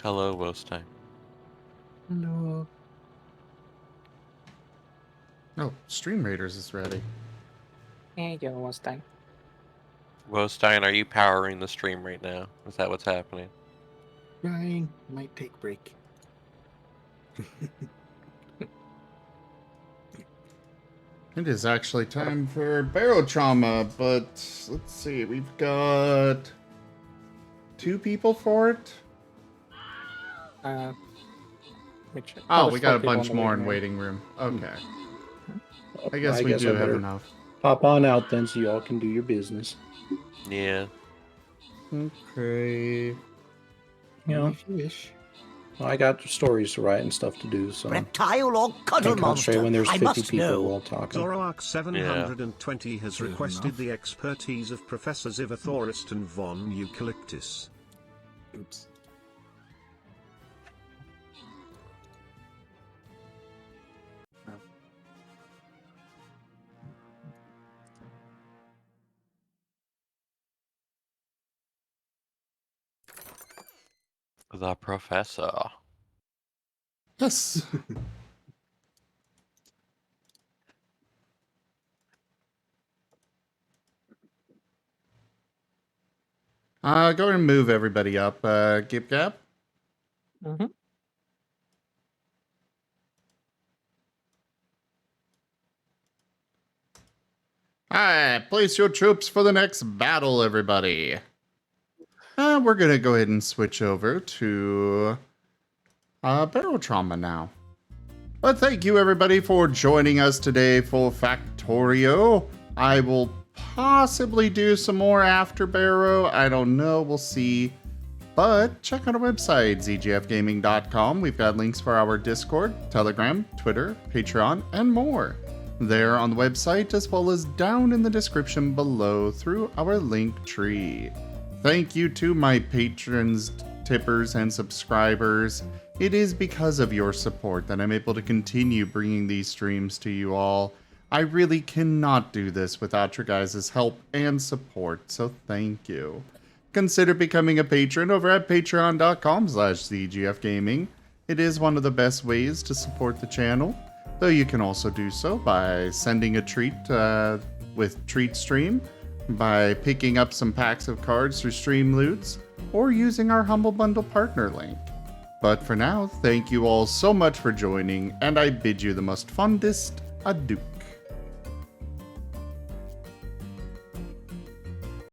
[SPEAKER 12] Hello, Wolfstein.
[SPEAKER 11] Hello.
[SPEAKER 1] Oh, Stream Raiders is ready.
[SPEAKER 14] Hey, yo, what's that?
[SPEAKER 12] Stein, are you powering the stream right now? Is that what's happening?
[SPEAKER 14] Trying. Might take break.
[SPEAKER 1] It is actually time for Barotrauma, but let's see, we've got 2 people for it. Oh, we got a bunch more in waiting room. Okay. I guess we do have enough.
[SPEAKER 11] Pop on out then so y'all can do your business.
[SPEAKER 12] Yeah.
[SPEAKER 1] Okay.
[SPEAKER 11] You know,
[SPEAKER 14] If you wish.
[SPEAKER 11] well, I got stories to write and stuff to do, so
[SPEAKER 6] Reptile or cuddle
[SPEAKER 11] concentrate
[SPEAKER 6] monster?
[SPEAKER 11] when there's
[SPEAKER 6] I
[SPEAKER 11] 50
[SPEAKER 6] must
[SPEAKER 11] people
[SPEAKER 6] know.
[SPEAKER 11] while talking.
[SPEAKER 2] Zoroark 720 has
[SPEAKER 14] Fair
[SPEAKER 2] requested
[SPEAKER 14] enough.
[SPEAKER 2] the expertise of Professor Zivathorist and von Eucalyptus.
[SPEAKER 14] Oops.
[SPEAKER 12] The professor.
[SPEAKER 1] Yes. Go ahead and move everybody up, Gip Gap.
[SPEAKER 11] Mm-hmm.
[SPEAKER 1] Alright, place your troops for the next battle, everybody. We're gonna go ahead and switch over to Barotrauma now. But thank you, everybody, for joining us today for Factorio. I will possibly do some more after Baro. I don't know. We'll see. But check out our website, zgfgaming.com. We've got links for our Discord, Telegram, Twitter, Patreon, and more. There on the website, as well as down in the description below through our link tree. Thank you to my patrons, tippers, and subscribers. It is because of your support that I'm able to continue bringing these streams to you all. I really cannot do this without your guys' help and support, so thank you. Consider becoming a patron over at patreon.com/zgfgaming. It is one of the best ways to support the channel, though you can also do so by sending a treat with Treat Stream, by picking up some packs of cards through Stream Loots, or using our Humble Bundle partner link. But for now, thank you all so much for joining, and I bid you the most fondest adieu.